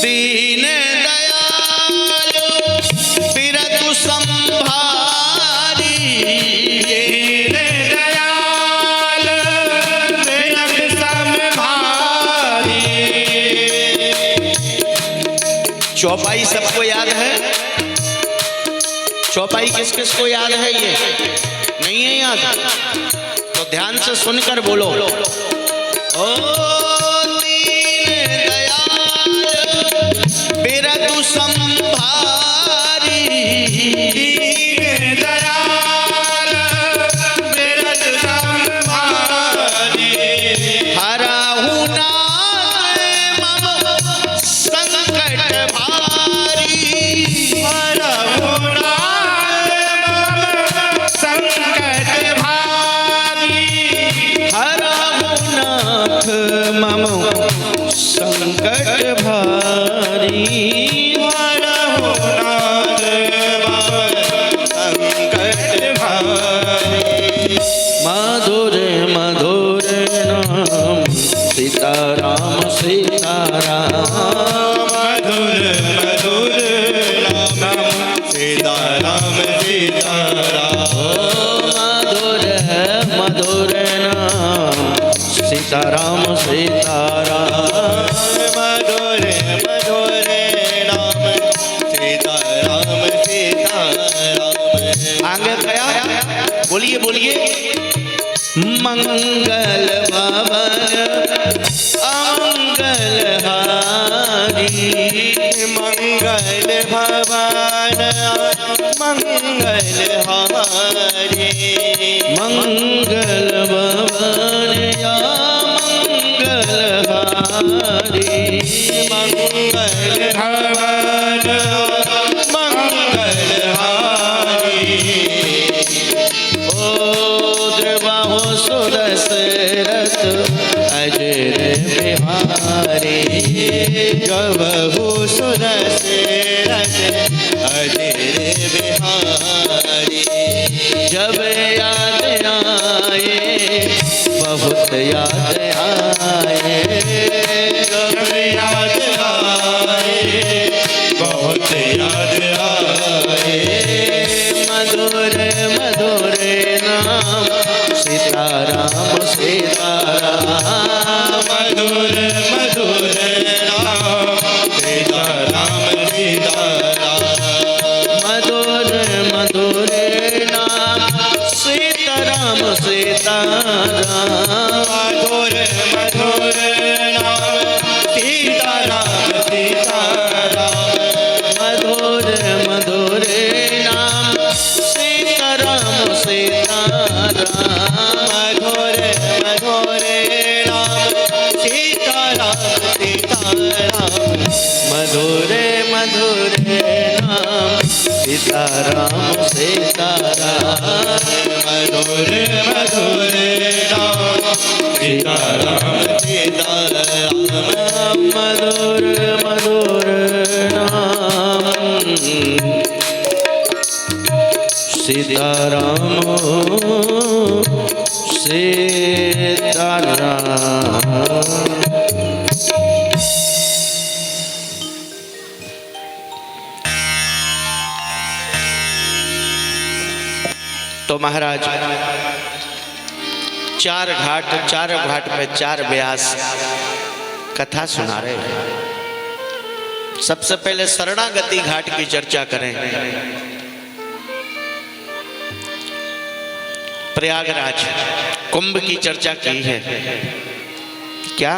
दीन दयालु बिरतु संभारी। दीन दयाल बिरत संभारी। चौपाई सबको याद है? चौपाई किस किस को याद है? ये नहीं है याद तो ध्यान से सुनकर बोलो। ओ दीन दयाल बिरतु संभारी। दीन दयाल बिरत संभारी। हराहु नाथ मम संकट भारी। हरहु नाथ संकट भारी। हराहु नाथ मम संकट भारी। हरहु नाथ संकट भारी। मधुर मधुर नाम सीताराम सीताराम। मधुर मधुर नाम सीताराम सीताराम। मधुर मधुर नाम सीताराम सीताराम। मधुर मधुर नाम सीताराम सीताराम। आगे गया बोलिए बोलिए। मंगल भवन अमंगल हारी। मंगल भवन मंगल हारी। मंगल भवन या मंगल हारी। मंगल भवन मंगल हारी। ओ द्रवाहो सुदशरथ अजर बिहारी। गवहु सुदशरथ अजर बिहारी। जब याद आए बहुत याद आए। जब याद आए याद आए। मधुर मधुर नाम सीताराम सीताराम। मधुर मधुर नाम सीताराम सीताराम। मधुर मधुर नाम सीताराम सीताराम। मधुर मधुर नाम सीताराम सीताराम। मधुर मधुर नाम सीताराम सीताराम। मधुर मधुर नाम सीताराम सीताराम। मधुर मधुर नाम सीताराम सीताराम। मधुर मधुर नाम सीताराम सीताराम। मधुर मधुर नाम सीताराम सीताराम। तो महाराज चार घाट पे चार व्यास कथा सुना रहे हैं। सबसे पहले शरणागति घाट की चर्चा करें। प्रयागराज कुंभ की चर्चा की है क्या?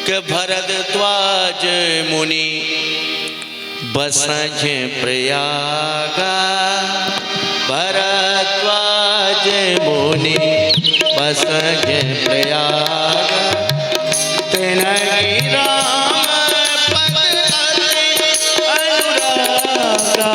के भरद्वाज मुनि बसज प्रयागा। भरद्वाज मुनि बसज प्रयागा। तिनहि राम पद अनुरागा।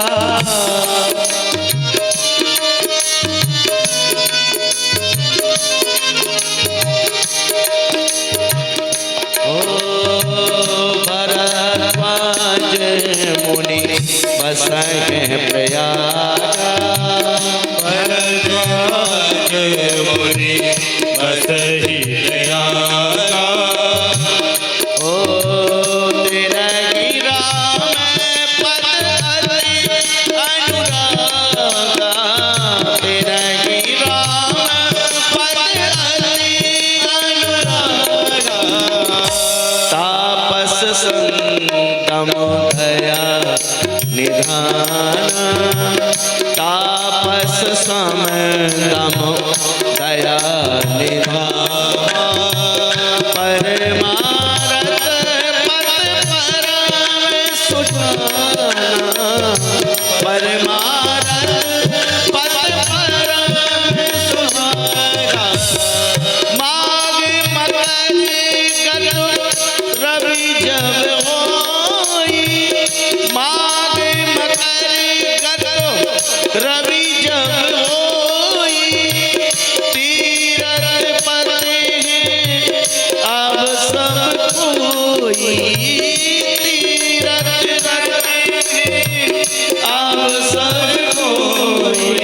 भरद्वाज मुनि बसज प्रयागा। भरद्वाज मुनि बसहि प्रयागा। ओ तिनहि राम पद अनुरागा। तिनहि राम पद अनुरागा। तापस संगम दया निधान। तापस समगम दया निधान। परमारथ पद परम सुजाना। परमारथ पद परम सुजाना। माघ मकर गरुड़ रवि जब होई। माघ मकर गरुड़ रवि जब होई। तीरथ पर अब सब कोई। तीरथ पर अब सब कोई।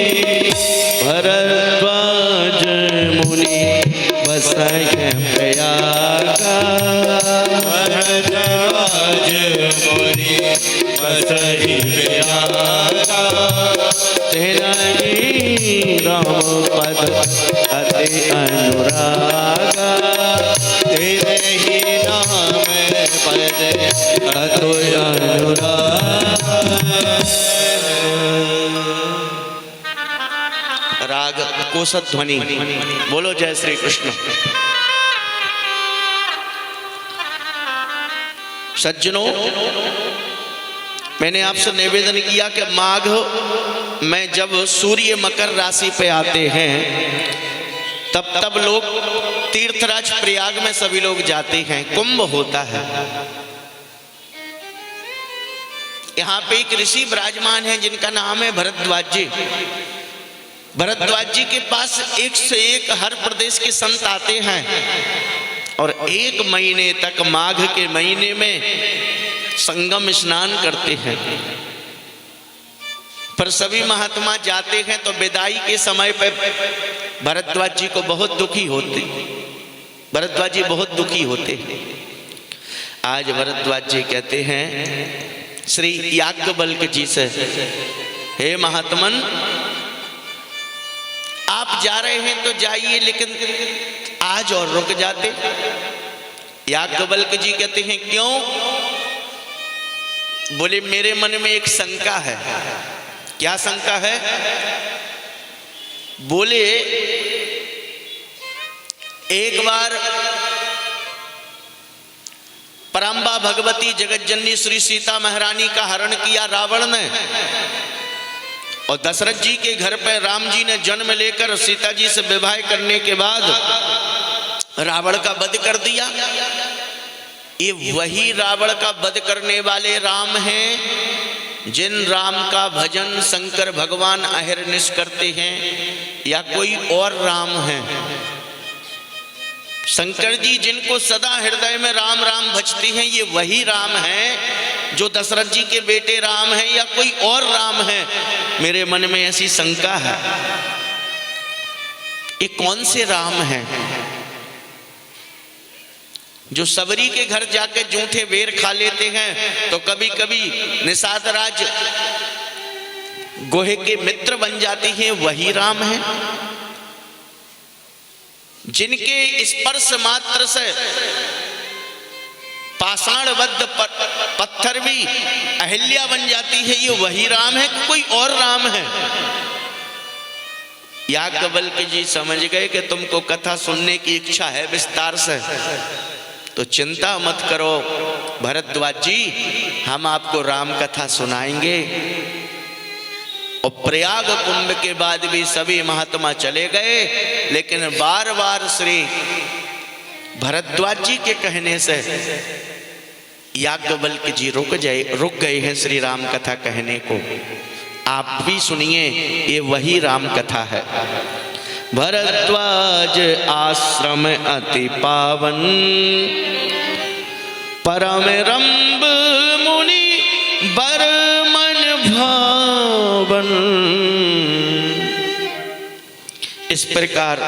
भरद्वाज मुनि बसज प्रयागा। भरद्वाज मुनि बसहि प्रयागा। तिनहि राम पद अति अनुरागा। तिनहि राम पद अति अनुरागा। राग कोसत ध्वनि। बोलो जय श्री कृष्ण। सज्जनों, मैंने आपसे निवेदन किया कि माघ में जब सूर्य मकर राशि पे आते हैं तब लोग तीर्थराज प्रयाग में सभी लोग जाते हैं, कुंभ होता है। यहाँ पे एक ऋषि विराजमान है जिनका नाम है भरद्वाज जी। भरद्वाज जी के पास 1 से 1 हर प्रदेश के संत आते हैं और 1 महीने तक माघ के महीने में संगम स्नान करते हैं। पर सभी महात्मा जाते हैं तो विदाई के समय पर भरद्वाज जी को बहुत दुखी होते, भरद्वाज जी बहुत दुखी होते। आज भरद्वाज जी कहते हैं श्री याज्ञवल्क्य जी से, हे महात्मन, आप जा रहे हैं तो जाइए, लेकिन आज और रुक जाते। याज्ञवल्क्य जी कहते हैं क्यों? बोले मेरे मन में एक शंका है। क्या शंका है? बोले एक बार परम्बा भगवती जगतजननी श्री सीता महारानी का हरण किया रावण ने, और दशरथ जी के घर पर राम जी ने जन्म लेकर सीता जी से विवाह करने के बाद रावण का वध कर दिया। ये वही रावण का वध करने वाले राम हैं जिन राम का भजन शंकर भगवान अहरनिश करते हैं, या कोई और राम है? शंकर जी जिनको सदा हृदय में राम राम भजते हैं, ये वही राम हैं जो दशरथ जी के बेटे राम हैं, या कोई और राम है? मेरे मन में ऐसी शंका है। ये कौन से राम हैं जो सबरी के घर जाकर जूठे बेर खा लेते हैं, तो कभी कभी निषाद राज गोहे के मित्र बन जाते हैं? वही राम हैं जिनके स्पर्श मात्र से पाषाणबद्ध पत्थर भी अहिल्या बन जाती है? ये वही राम है कि कोई और राम है? याज्ञवल्क्य जी समझ गए कि तुमको कथा सुनने की इच्छा है विस्तार से, तो चिंता मत करो भरद्वाज जी, हम आपको राम कथा सुनाएंगे। और प्रयाग कुंभ के बाद भी सभी महात्मा चले गए, लेकिन बार बार श्री भरद्वाज जी के कहने से याज्ञवल्क्य जी रुक गए हैं श्री राम कथा कहने को। आप भी सुनिए, ये वही राम कथा है। भरद्वाज आश्रम अति पावन, परम रंभ मुनि बर मन भावन। इस प्रकार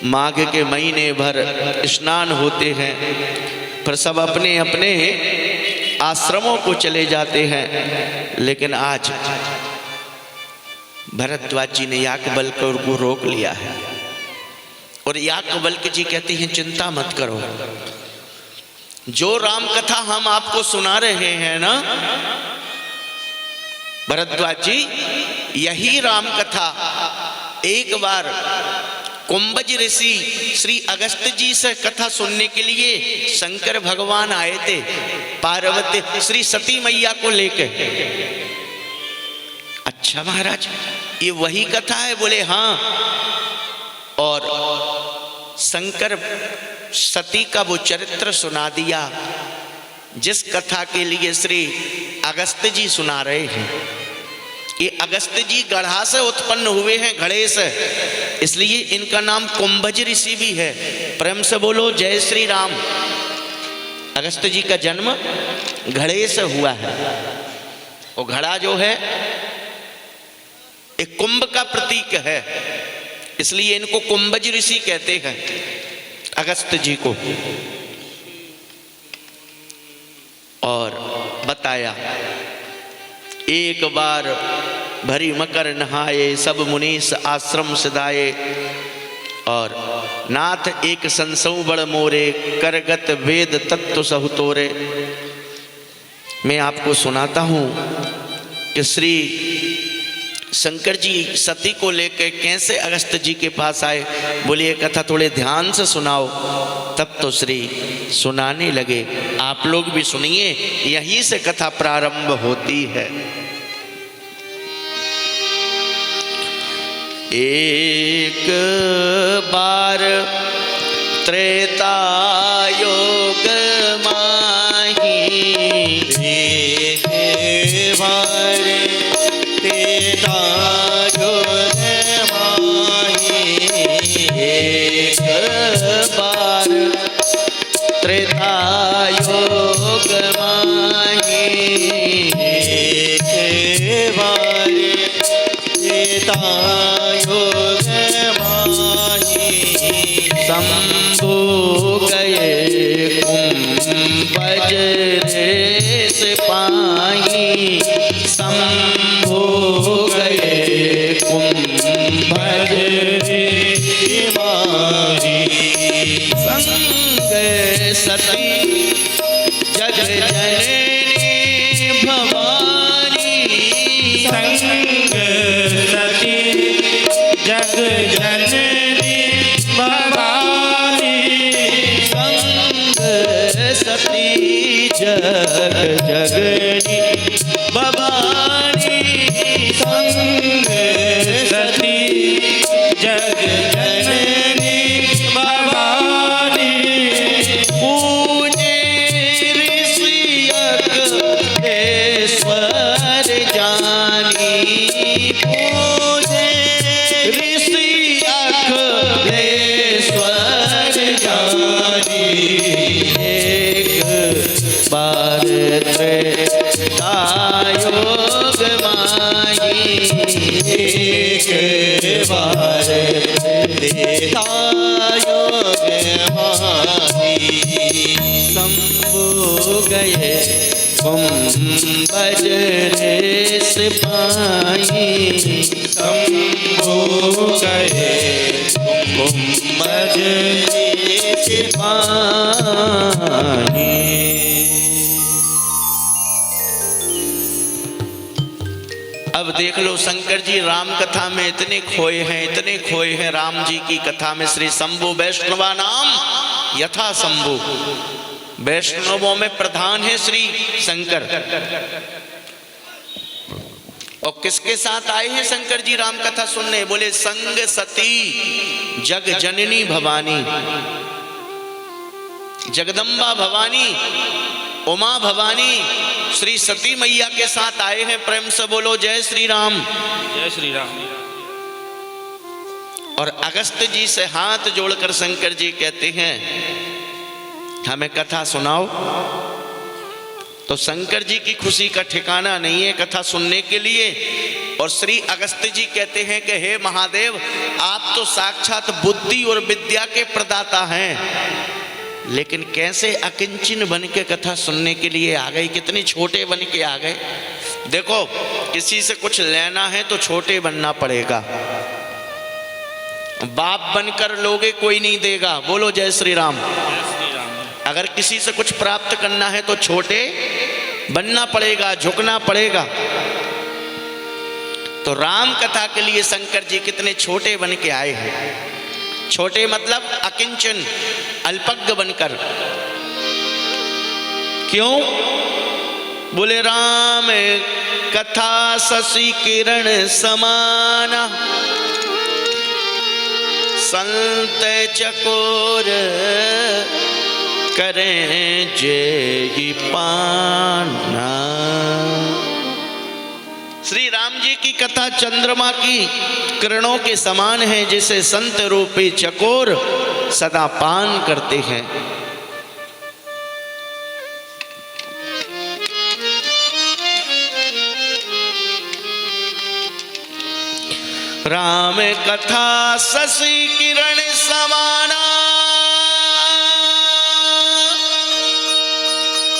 माघ के महीने भर स्नान होते हैं, पर सब अपने अपने आश्रमों को चले जाते हैं। लेकिन आज भरद्वाज जी ने याज्ञवल्क्य को रोक लिया है, और याज्ञवल्क्य जी कहते हैं चिंता मत करो, जो राम कथा हम आपको सुना रहे हैं ना भरद्वाज जी, यही राम कथा एक बार कुंभज ऋषि श्री अगस्त जी से कथा सुनने के लिए शंकर भगवान आए थे, पार्वती श्री सती मैया को लेकर। अच्छा महाराज, ये वही कथा है? बोले हाँ। और शंकर सती का वो चरित्र सुना दिया जिस कथा के लिए श्री अगस्त जी सुना रहे हैं। ये अगस्त जी गढ़ा से उत्पन्न हुए हैं, घड़े से, इसलिए इनका नाम कुंभज ऋषि भी है। प्रेम से बोलो जय श्री राम। अगस्त जी का जन्म घड़े से हुआ है, और घड़ा जो है एक कुंभ का प्रतीक है, इसलिए इनको कुंभज ऋषि कहते हैं अगस्त जी को। और बताया एक बार भरी मकर नहाए, सब मुनीस आश्रम सदाए, और नाथ एक संसौ बड़ मोरे, करगत वेद तत्व सहुतोरे। मैं आपको सुनाता हूँ कि श्री शंकर जी सती को लेकर कैसे अगस्त जी के पास आए। बोलिए कथा थोड़े ध्यान से सुनाओ। तब तो श्री सुनाने लगे। आप लोग भी सुनिए, यहीं से कथा प्रारंभ होती है। एक बार त्रेता योग माही, एक बार त्रेता देता योग माही शंभु गए कुंभज रे सिपाही शंभु गए कुंभज रे सिपाही संग सती जग जननी भवानी संग सती जग जननी भवानी संग सती जग जगनी भवानी संग सती जग जननी भवानी पूजे ऋषियक ईश्वर जानी पूजे ऋषियक ईश्वर जानी एक बार योग माही एक बार देता योग माही शंभु गए कुंभज रे सिपाही शंभु गए कुंभज रे सिपाही। अब देख लो शंकर जी राम कथा में इतने खोए हैं राम जी की कथा में। श्री शंभु वैष्णवा नाम यथा शंभु, वैष्णवों में प्रधान है श्री शंकर। और किसके साथ आए हैं शंकर जी राम कथा सुनने? बोले संग सती जग जननी भवानी, जगदम्बा भवानी, उमा भवानी, श्री सती मैया के साथ आए हैं। प्रेम से बोलो जय श्री राम। जय श्री राम। और अगस्त जी से हाथ जोड़कर शंकर जी कहते हैं हमें कथा सुनाओ। तो शंकर जी की खुशी का ठिकाना नहीं है कथा सुनने के लिए। और श्री अगस्त जी कहते हैं कि हे महादेव, आप तो साक्षात बुद्धि और विद्या के प्रदाता हैं, लेकिन कैसे अकिंचन बन के कथा सुनने के लिए आ गए? कितने छोटे बन के आ गए। देखो, किसी से कुछ लेना है तो छोटे बनना पड़ेगा। बाप बनकर लोगे कोई नहीं देगा। बोलो जय श्री राम। अगर किसी से कुछ प्राप्त करना है तो छोटे बनना पड़ेगा, झुकना पड़ेगा। तो राम कथा के लिए शंकर जी कितने छोटे बन के आए हैं। छोटे मतलब अकिंचन, अल्पज्ञ बनकर। क्यों? बोले राम कथा शशि किरण समाना, संत चकोर करें जेहि पाना। श्री राम जी की कथा चंद्रमा की किरणों के समान है, जिसे संत रूपी चकोर सदा पान करते हैं। राम कथा शशि किरण समाना,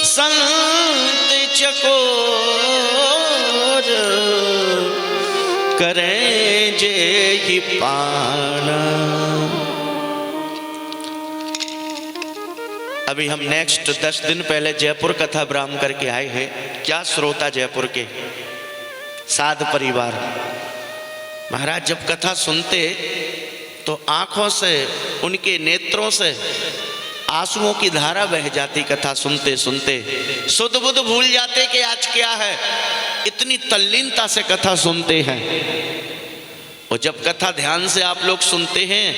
संत चकोर करें जेहि पाना। अभी हम नेक्स्ट 10 दिन पहले जयपुर कथा ब्राह्म करके आए हैं। क्या श्रोता जयपुर के साध परिवार। महाराज जब कथा सुनते तो आंखों से, उनके नेत्रों से आंसुओं की धारा बह जाती। कथा सुनते सुनते सुध बुध भूल जाते कि आज क्या है। इतनी तल्लीनता से कथा सुनते हैं। और जब कथा ध्यान से आप लोग सुनते हैं,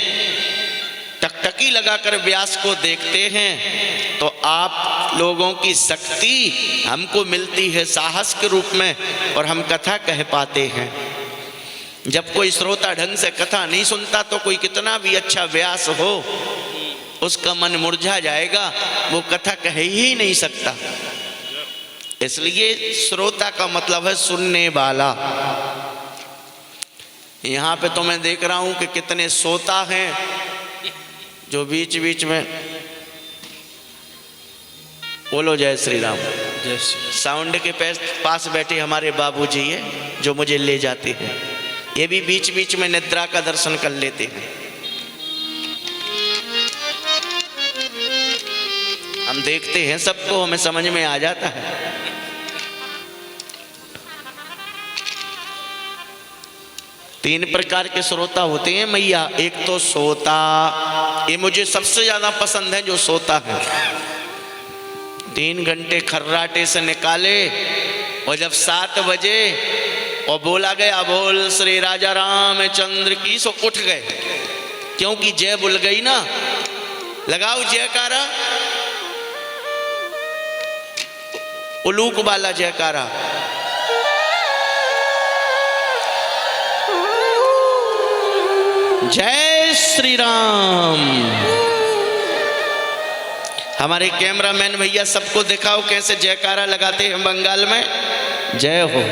टकटकी लगाकर व्यास को देखते हैं, तो आप लोगों की शक्ति हमको मिलती है साहस के रूप में, और हम कथा कह पाते हैं। जब कोई श्रोता ढंग से कथा नहीं सुनता तो कोई कितना भी अच्छा व्यास हो, उसका मन मुरझा जाएगा, वो कथा कह ही नहीं सकता। इसलिए श्रोता का मतलब है सुनने वाला। यहाँ पे तो मैं देख रहा हूँ कि कितने सोता हैं जो बीच बीच में। बोलो जय श्री राम। जय श्री साउंड के पास बैठे हमारे बाबूजी है जो मुझे ले जाते हैं, ये भी बीच बीच में निद्रा का दर्शन कर लेते हैं। हम देखते हैं सबको, हमें समझ में आ जाता है। तीन प्रकार के श्रोता होते हैं मैया। एक तो सोता, ये मुझे सबसे ज्यादा पसंद है जो सोता है। 3 घंटे खर्राटे से निकाले और जब 7 बजे और बोला गया बोल श्री राजा रामचंद्र की, सो उठ गए, क्योंकि जय बुल गई ना। लगाओ जयकारा, उलूक वाला जयकारा। जय श्री राम। हमारे कैमरामैन भैया सबको दिखाओ कैसे जयकारा लगाते हैं बंगाल में। जय हो।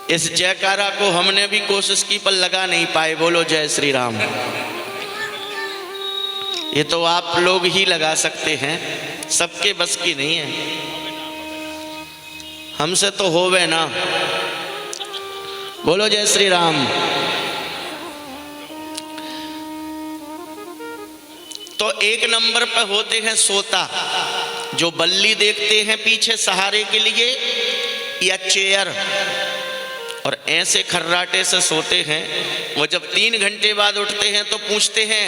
इस जयकारा को हमने भी कोशिश की पर लगा नहीं पाए। बोलो जय श्री राम। ये तो आप लोग ही लगा सकते हैं, सबके बस की नहीं है। हमसे तो होवे ना। बोलो जय श्री राम। तो 1 नंबर पर होते हैं सोता, जो बल्ली देखते हैं पीछे सहारे के लिए या चेयर, और ऐसे खर्राटे से सोते हैं। वो जब 3 घंटे बाद उठते हैं तो पूछते हैं,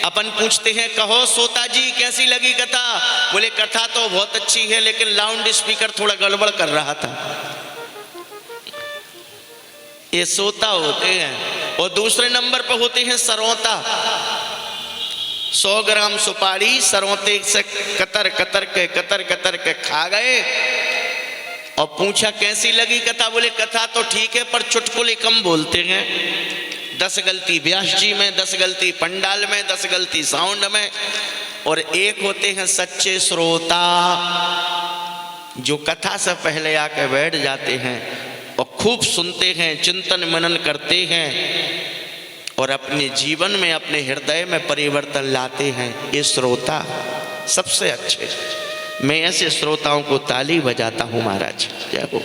अपन पूछते हैं कहो सोता जी कैसी लगी कथा। बोले कथा तो बहुत अच्छी है लेकिन लाउड स्पीकर थोड़ा गड़बड़ कर रहा था। ये सोता होते हैं। और दूसरे नंबर पर होते हैं सरौता। 100 ग्राम सुपारी सरौते से कतर कतर के खा गए और पूछा कैसी लगी कथा। बोले कथा तो ठीक है पर चुटकुले कम बोलते हैं। 10 गलती व्यास जी में, 10 गलती पंडाल में, 10 गलती साउंड में। और एक होते हैं सच्चे श्रोता, जो कथा से पहले आके बैठ जाते हैं और खूब सुनते हैं, चिंतन मनन करते हैं और अपने जीवन में, अपने हृदय में परिवर्तन लाते हैं। ये श्रोता सबसे अच्छे। मैं ऐसे श्रोताओं को ताली बजाता हूँ महाराज। जय हो।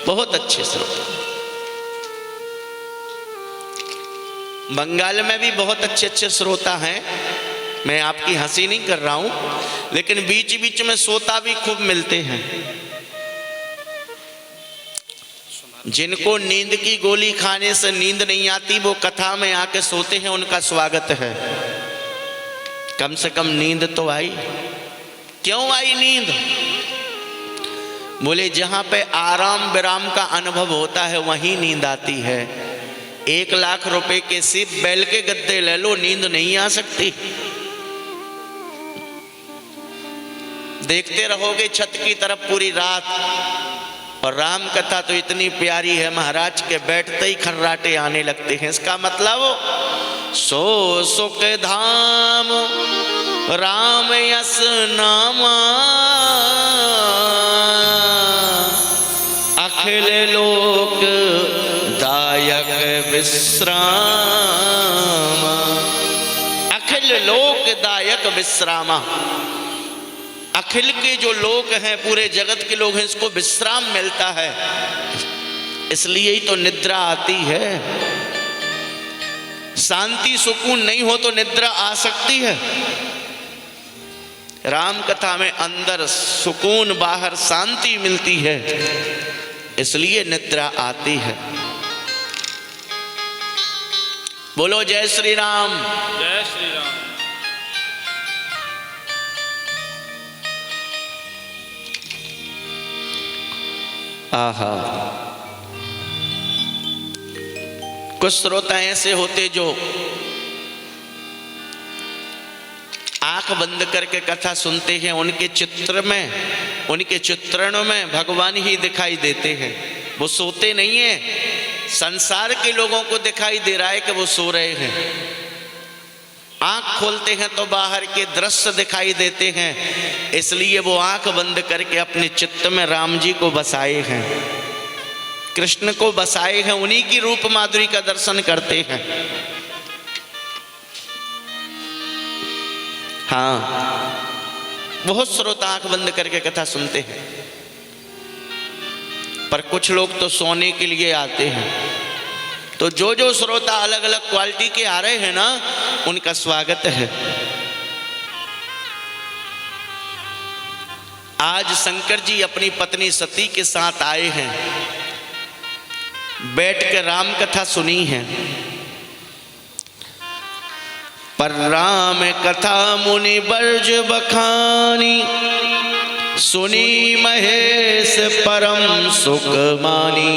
बहुत अच्छे श्रोता। बंगाल में भी बहुत अच्छे अच्छे श्रोता हैं। मैं आपकी हंसी नहीं कर रहा हूँ, लेकिन बीच बीच में श्रोता भी खूब मिलते हैं। जिनको नींद की गोली खाने से नींद नहीं आती वो कथा में आके सोते हैं, उनका स्वागत है। कम से कम नींद तो आई। क्यों आई नींद? बोले जहां पे आराम विराम का अनुभव होता है वहीं नींद आती है। 1 लाख रुपए के सिर्फ बैल के गद्दे ले लो, नींद नहीं आ सकती। देखते रहोगे छत की तरफ पूरी रात। और राम कथा तो इतनी प्यारी है, महाराज के बैठते ही खर्राटे आने लगते हैं। इसका मतलब सो सुख धाम राम यस नामा, अखिल लोक दायक विश्राम। अखिल लोक दायक विश्रामा। अखिल के जो लोग हैं, पूरे जगत के लोग हैं, इसको विश्राम मिलता है। इसलिए ही तो निद्रा आती है। शांति सुकून नहीं हो तो निद्रा आ सकती है। राम कथा में अंदर सुकून, बाहर शांति मिलती है, इसलिए निद्रा आती है। बोलो जय श्री राम। जय श्री राम। आहा। कुछ श्रोता ऐसे होते जो आंख बंद करके कथा सुनते हैं, उनके चित्र में, उनके चित्रणों में भगवान ही दिखाई देते हैं। वो सोते नहीं है। संसार के लोगों को दिखाई दे रहा है कि वो सो रहे हैं। आंख खोलते हैं तो बाहर के दृश्य दिखाई देते हैं, इसलिए वो आंख बंद करके अपने चित्त में राम जी को बसाए हैं। कृष्ण को बसाए हैं, उन्हीं की रूप माधुरी का दर्शन करते हैं। हाँ, बहुत श्रोता आंख बंद करके कथा सुनते हैं, पर कुछ लोग तो सोने के लिए आते हैं। तो जो जो श्रोता अलग अलग क्वालिटी के आ रहे हैं ना, उनका स्वागत है। आज शंकर जी अपनी पत्नी सती के साथ आए हैं, बैठकर राम कथा सुनी है। पर राम कथा मुनि बर्ज बखानी, सुनी महेश परम सुख मानी।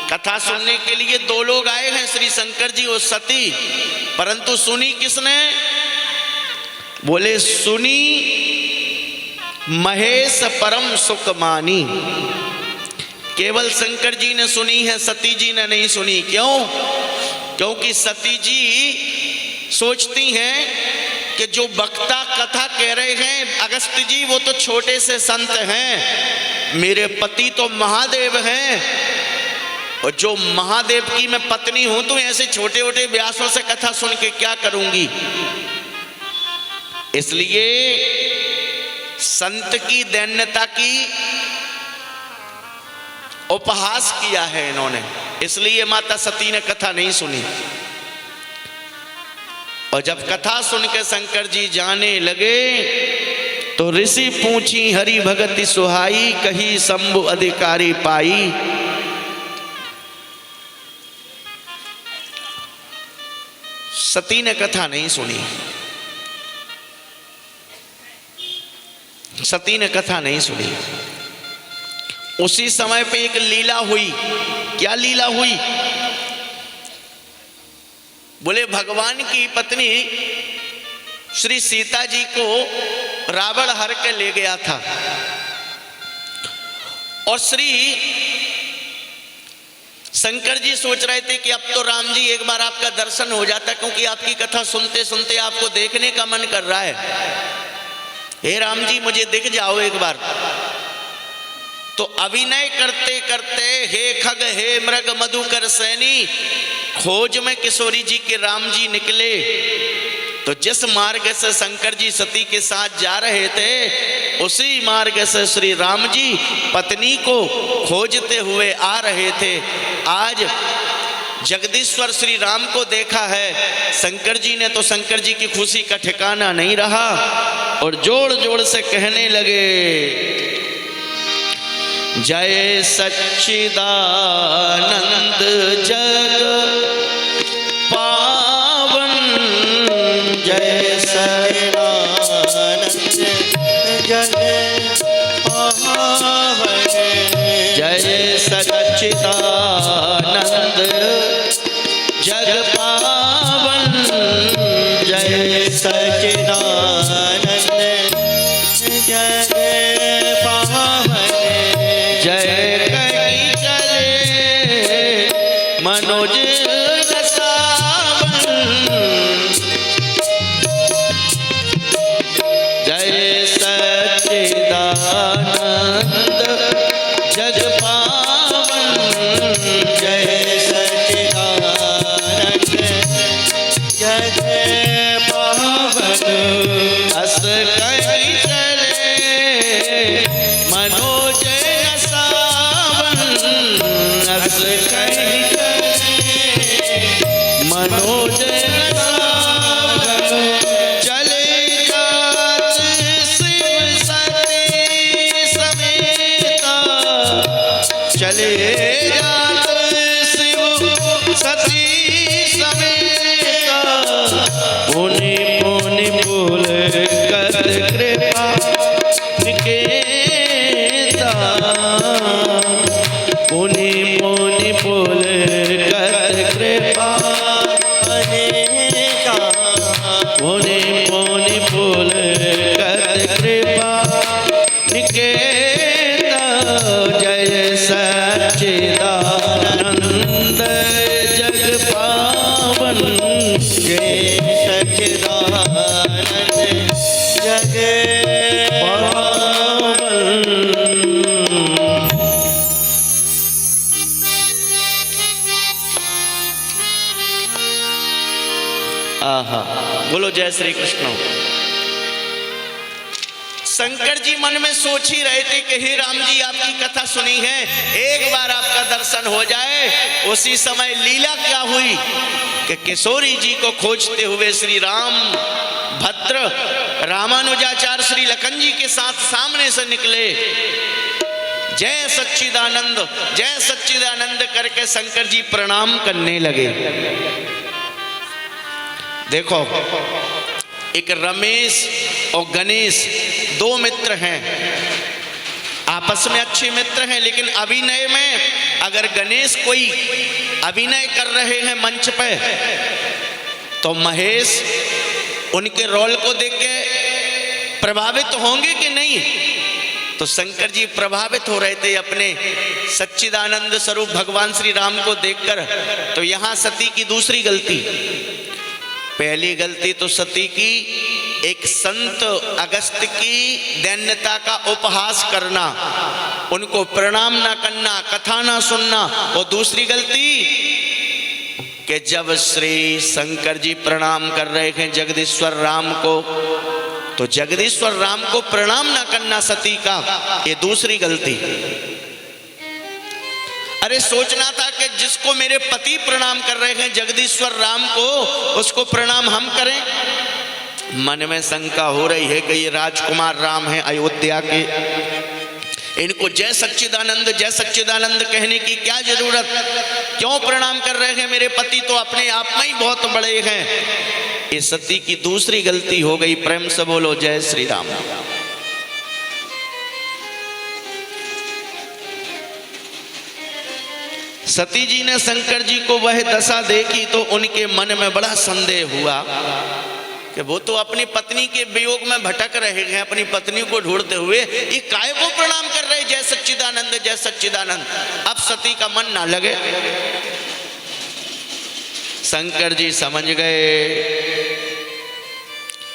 कथा सुनने के लिए दो लोग आए हैं, श्री शंकर जी और सती, परंतु सुनी किसने? बोले सुनी महेश परम सुख मानी। केवल शंकर जी ने सुनी है, सती जी ने नहीं सुनी। क्यों? क्योंकि सती जी सोचती हैं कि जो वक्ता कथा कह रहे हैं अगस्त्य जी, वो तो छोटे से संत हैं, मेरे पति तो महादेव हैं, और जो महादेव की मैं पत्नी हूं तो ऐसे छोटे छोटे व्यासों से कथा सुन के क्या करूंगी। इसलिए संत की दैन्यता की उपहास किया है इन्होंने, इसलिए माता सती ने कथा नहीं सुनी। और जब कथा सुन के शंकर जी जाने लगे तो ऋषि पूछी हरि भगति सुहाई, कही शंभु अधिकारी पाई। सती ने कथा नहीं सुनी, सती ने कथा नहीं सुनी। उसी समय पे एक लीला हुई। क्या लीला हुई? बोले भगवान की पत्नी श्री सीता जी को रावण हर के ले गया था, और श्री शंकर जी सोच रहे थे कि अब तो राम जी एक बार आपका दर्शन हो जाता, क्योंकि आपकी कथा सुनते सुनते आपको देखने का मन कर रहा है। हे राम जी मुझे दिख जाओ एक बार। तो अभिनय करते करते हे खग हे मृग मधुकर सैनी, खोज में किशोरी जी के राम जी निकले। तो जिस मार्ग से शंकर जी सती के साथ जा रहे थे, उसी मार्ग से श्री राम जी पत्नी को खोजते हुए आ रहे थे। आज जगदीश्वर श्री राम को देखा है शंकर जी ने, तो शंकर जी की खुशी का ठिकाना नहीं रहा, और जोड़ जोड़ से कहने लगे जय सच्चिदानंद जग पावन, जय सच्चिदानंद जग पावन, जय सच्चिदानंद जग पावन, जय सच्चिदानंद जग पावन, जय कहीं चले मनोज रसावन, जय सच्चिदानंद जग पावन, जय सच्चिदानंद जग पावन, अस कहीं चले मनोज मनोज चले जात शिव सती समेता, चले जात शिव सती समेता, पुनि पुनि बोल कर कृपा निकेता, पुनि पुनि बोल कर कृपा निकेता, पुनि पुनि बोल कर कृपा निकेता, जय सच्चिदानंद जग पावन, बोलो जय श्री कृष्ण। शंकर जी मन में सोच ही रहे थे कि हे राम जी आपकी कथा सुनी है, एक बार आपका दर्शन हो जाए। उसी समय लीला क्या हुई कि किशोरी जी को खोजते हुए श्री राम भद्र रामानुजाचार्य श्री लखन जी के साथ सामने से निकले। जय सच्चिदानंद करके शंकर जी प्रणाम करने लगे। देखो, एक रमेश और गणेश दो मित्र हैं, आपस में अच्छे मित्र हैं, लेकिन अभिनय में अगर गणेश कोई अभिनय कर रहे हैं मंच पे तो महेश उनके रोल को देख के प्रभावित होंगे कि नहीं? तो शंकर जी प्रभावित हो रहे थे अपने सच्चिदानंद स्वरूप भगवान श्री राम को देखकर। तो यहां सती की दूसरी गलती, पहली गलती तो सती की एक संत अगस्त की दैन्यता का उपहास करना, उनको प्रणाम ना करना, कथा ना सुनना। और दूसरी गलती कि जब श्री शंकर जी प्रणाम कर रहे हैं जगदीश्वर राम को, तो जगदीश्वर राम को प्रणाम ना करना सती का, ये दूसरी गलती। अरे सोचना था कि जिसको मेरे पति प्रणाम कर रहे हैं जगदीश्वर राम को, उसको प्रणाम हम करें। मन में शंका हो रही है कि ये राजकुमार राम हैं अयोध्या के, इनको जय सच्चिदानंद कहने की क्या जरूरत, क्यों प्रणाम कर रहे हैं? मेरे पति तो अपने आप में ही बहुत बड़े हैं। ये सती की दूसरी गलती हो गई। प्रेम से बोलो जय श्री राम। सती जी ने शंकर जी को वह दशा देखी तो उनके मन में बड़ा संदेह हुआ कि वो तो अपनी पत्नी के वियोग में भटक रहे हैं, अपनी पत्नी को ढूंढते हुए, ये काय को प्रणाम कर रहे जय सच्चिदानंद। अब सती का मन ना लगे। शंकर जी समझ गए।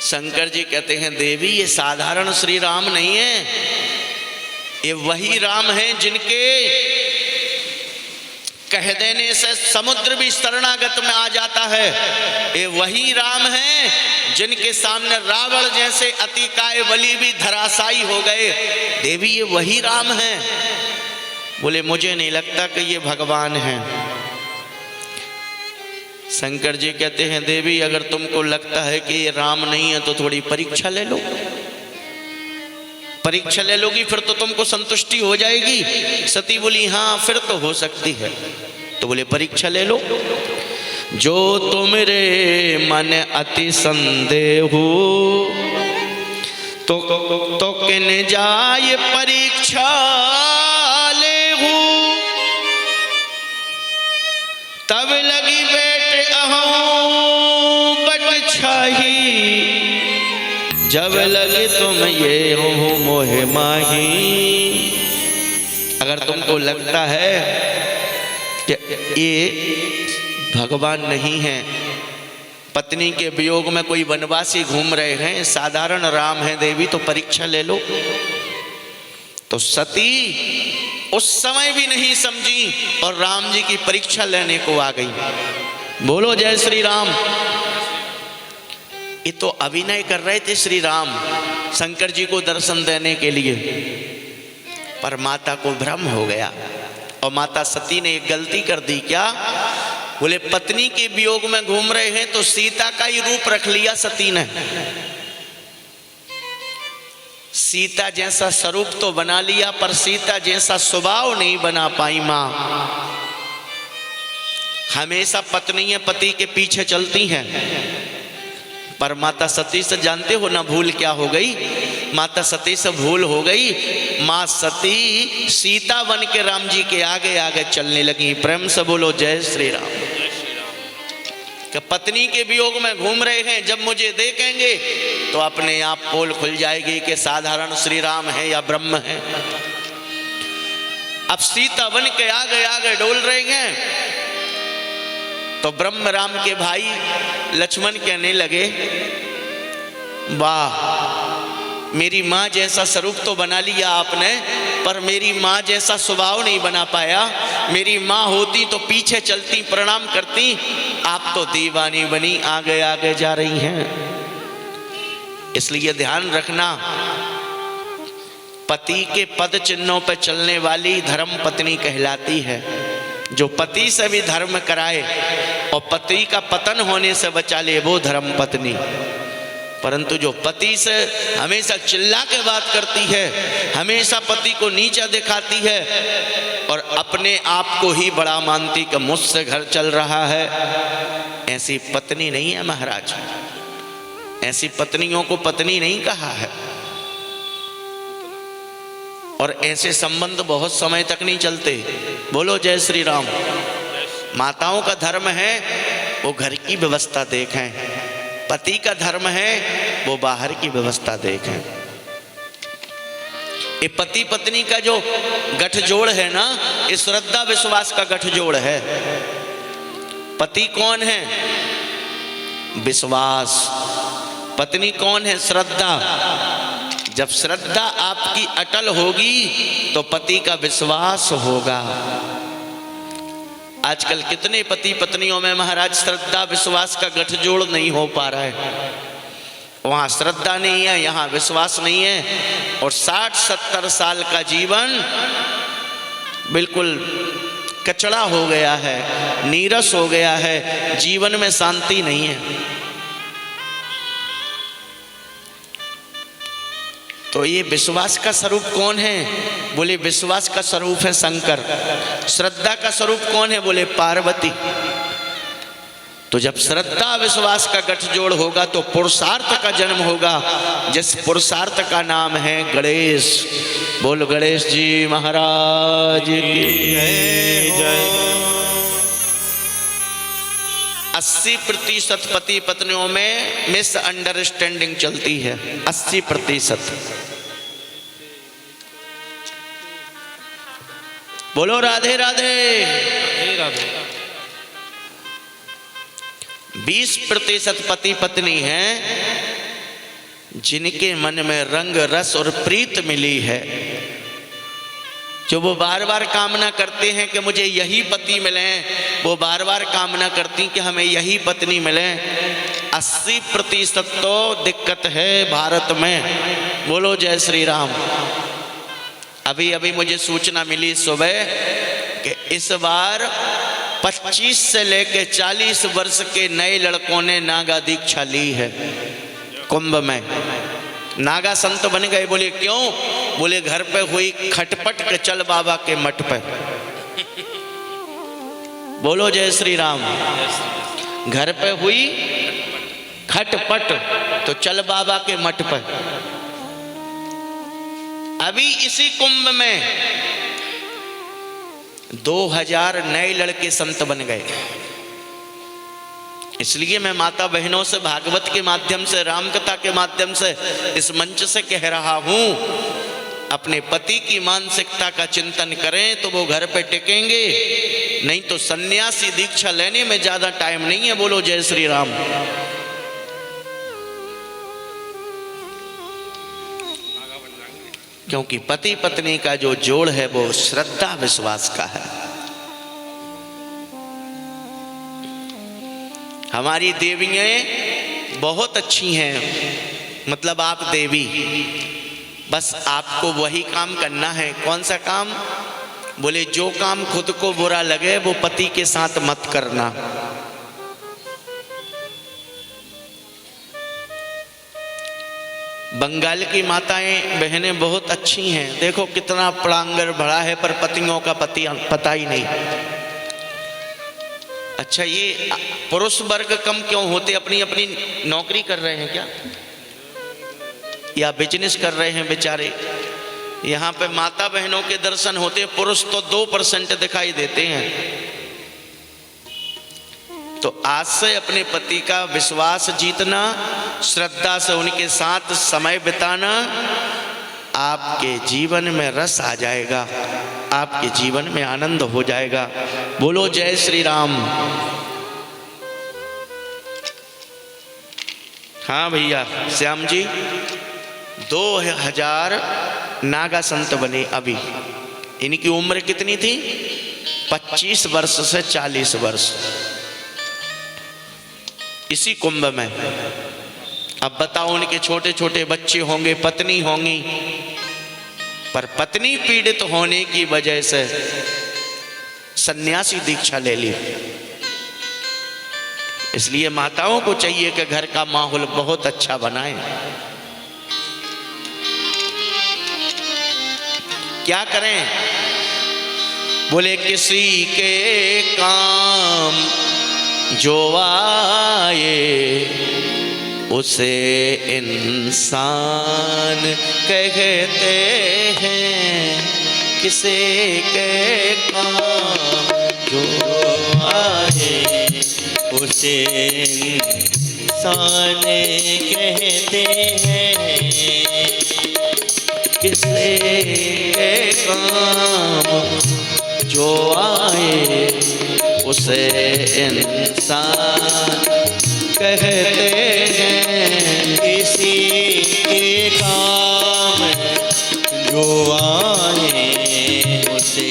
शंकर जी कहते हैं देवी ये साधारण श्री राम नहीं है, ये वही राम हैं जिनके कह देने से समुद्र भी शरणागत में आ जाता है। ये वही राम हैं जिनके सामने रावण जैसे अतिकाय बलि भी धराशायी हो गए। देवी ये वही राम हैं। बोले मुझे नहीं लगता कि ये भगवान हैं। शंकर जी कहते हैं देवी अगर तुमको लगता है कि ये राम नहीं है तो थोड़ी परीक्षा ले लो। परीक्षा ले लोगी फिर तो तुमको संतुष्टि हो जाएगी। सती बोली हाँ फिर तो हो सकती है। तो बोले परीक्षा ले लो। जो तुमरे मन अति संदेह हो तो किन जाय परीक्षा ले हो। तब लगी बैठ अहूँ बट छाही, जब लगे तुम ये हो मोह माही। अगर तुमको लगता है कि ये भगवान नहीं है, पत्नी के वियोग में कोई वनवासी घूम रहे हैं, साधारण राम है देवी, तो परीक्षा ले लो। तो सती उस समय भी नहीं समझी और राम जी की परीक्षा लेने को आ गई। बोलो जय श्री राम। ये तो अभिनय कर रहे थे श्री राम शंकर जी को दर्शन देने के लिए, पर माता को भ्रम हो गया और माता सती ने एक गलती कर दी। क्या? बोले पत्नी के वियोग में घूम रहे हैं तो सीता का ही रूप रख लिया सती ने। सीता जैसा स्वरूप तो बना लिया पर सीता जैसा स्वभाव नहीं बना पाई मां। हमेशा पत्नियां पति के पीछे चलती हैं, पर माता सती से जानते हो ना भूल क्या हो गई? माता सती से भूल हो गई। मां सती सीता बन के राम जी के आगे आगे चलने लगी। प्रेम से बोलो जय श्री राम। कि पत्नी के वियोग में घूम रहे हैं, जब मुझे देखेंगे तो अपने आप पोल खुल जाएगी कि साधारण श्री राम है या ब्रह्म है। अब सीता बन के आगे आगे डोल रहे हैं तो ब्रह्म राम के भाई लक्ष्मण कहने लगे वाह, मेरी माँ जैसा स्वरूप तो बना लिया आपने, पर मेरी माँ जैसा स्वभाव नहीं बना पाया। मेरी माँ होती तो पीछे चलती प्रणाम करती, आप तो दीवानी बनी आगे आगे जा रही हैं। इसलिए ध्यान रखना, पति के पद चिन्हों पर चलने वाली धर्म पत्नी कहलाती है। जो पति से भी धर्म कराए और पति का पतन होने से बचा ले, वो धर्म पत्नी। परंतु जो पति से हमेशा चिल्ला के बात करती है, हमेशा पति को नीचा दिखाती है और अपने आप को ही बड़ा मानती कि मुझसे घर चल रहा है, ऐसी पत्नी नहीं है महाराज। ऐसी पत्नियों को पत्नी नहीं कहा है। और ऐसे संबंध बहुत समय तक नहीं चलते। बोलो जय श्री राम। माताओं का धर्म है वो घर की व्यवस्था देखें, पति का धर्म है वो बाहर की व्यवस्था देखें। ये पति पत्नी का जो गठजोड़ है ना, ये श्रद्धा विश्वास का गठजोड़ है। पति कौन है? विश्वास। पत्नी कौन है? श्रद्धा। जब श्रद्धा आपकी अटल होगी तो पति का विश्वास होगा। आजकल कितने पति पत्नियों में महाराज श्रद्धा विश्वास का गठजोड़ नहीं हो पा रहा है। वहां श्रद्धा नहीं है, यहाँ विश्वास नहीं है, और 60-70 साल का जीवन बिल्कुल कचड़ा हो गया है, नीरस हो गया है, जीवन में शांति नहीं है। तो ये विश्वास का स्वरूप कौन है? बोले विश्वास का स्वरूप है शंकर। श्रद्धा का स्वरूप कौन है? बोले पार्वती। तो जब श्रद्धा विश्वास का गठजोड़ होगा तो पुरुषार्थ का जन्म होगा, जिस पुरुषार्थ का नाम है गणेश। बोल गणेश जी महाराज की जय। 80% पति पत्नियों में मिसअंडरस्टैंडिंग चलती है। 80%। बोलो राधे राधे। 20% पति पत्नी हैं जिनके मन में रंग रस और प्रीत मिली है, जो वो बार बार कामना करते हैं कि मुझे यही पति मिले, वो बार बार कामना करती कि हमें यही पत्नी मिले। 80% तो दिक्कत है भारत में। बोलो जय श्री राम। अभी अभी मुझे सूचना मिली सुबह कि इस बार 25 से लेकर 40 वर्ष के नए लड़कों ने नागा दीक्षा ली है कुंभ में। नागा संत बन गए। बोले क्यों? बोले घर पे हुई खटपट के चल बाबा के मठ पे। बोलो जय श्री राम। घर पे हुई खटपट तो चल बाबा के मठ पे। अभी इसी कुंभ में 2000 नए लड़के संत बन गए। इसलिए मैं माता बहनों से भागवत के माध्यम से, राम कथा के माध्यम से इस मंच से कह रहा हूं, अपने पति की मानसिकता का चिंतन करें तो वो घर पे टिकेंगे, नहीं तो सन्यासी दीक्षा लेने में ज्यादा टाइम नहीं है। बोलो जय श्री राम। क्योंकि पति पत्नी का जो जोड़ है वो श्रद्धा विश्वास का है। हमारी देवियाँ बहुत अच्छी हैं, मतलब आप देवी, बस आपको वही काम करना है। कौन सा काम? बोले जो काम खुद को बुरा लगे वो पति के साथ मत करना। बंगाल की माताएं बहनें बहुत अच्छी हैं। देखो कितना पड़ांगर भरा है, पर पतियों का पता ही नहीं। अच्छा, ये पुरुष वर्ग कम क्यों होते? अपनी अपनी नौकरी कर रहे हैं क्या, या बिजनेस कर रहे हैं बेचारे। यहाँ पे माता बहनों के दर्शन होते हैं, पुरुष तो 2% दिखाई देते हैं। तो आज से अपने पति का विश्वास जीतना, श्रद्धा से उनके साथ समय बिताना, आपके जीवन में रस आ जाएगा, आपके जीवन में आनंद हो जाएगा। बोलो जय श्री राम। हाँ भैया श्याम जी, 2000 नागा संत बने। अभी इनकी उम्र कितनी थी? 25 वर्ष से 40 वर्ष। इसी कुंभ में अब बताओ, उनके छोटे छोटे बच्चे होंगे, पत्नी होंगी, पर पत्नी पीड़ित होने की वजह से सन्यासी दीक्षा ले ली। इसलिए माताओं को चाहिए कि घर का माहौल बहुत अच्छा बनाएं। क्या करें? बोले किसी के काम जो आए उसे इंसान कहते हैं। किसी के काम जो आए उसे इंसान कहते हैं। किसी के काम जो आए उसे इंसान कहते हैं। किसी के काम जो आए उसे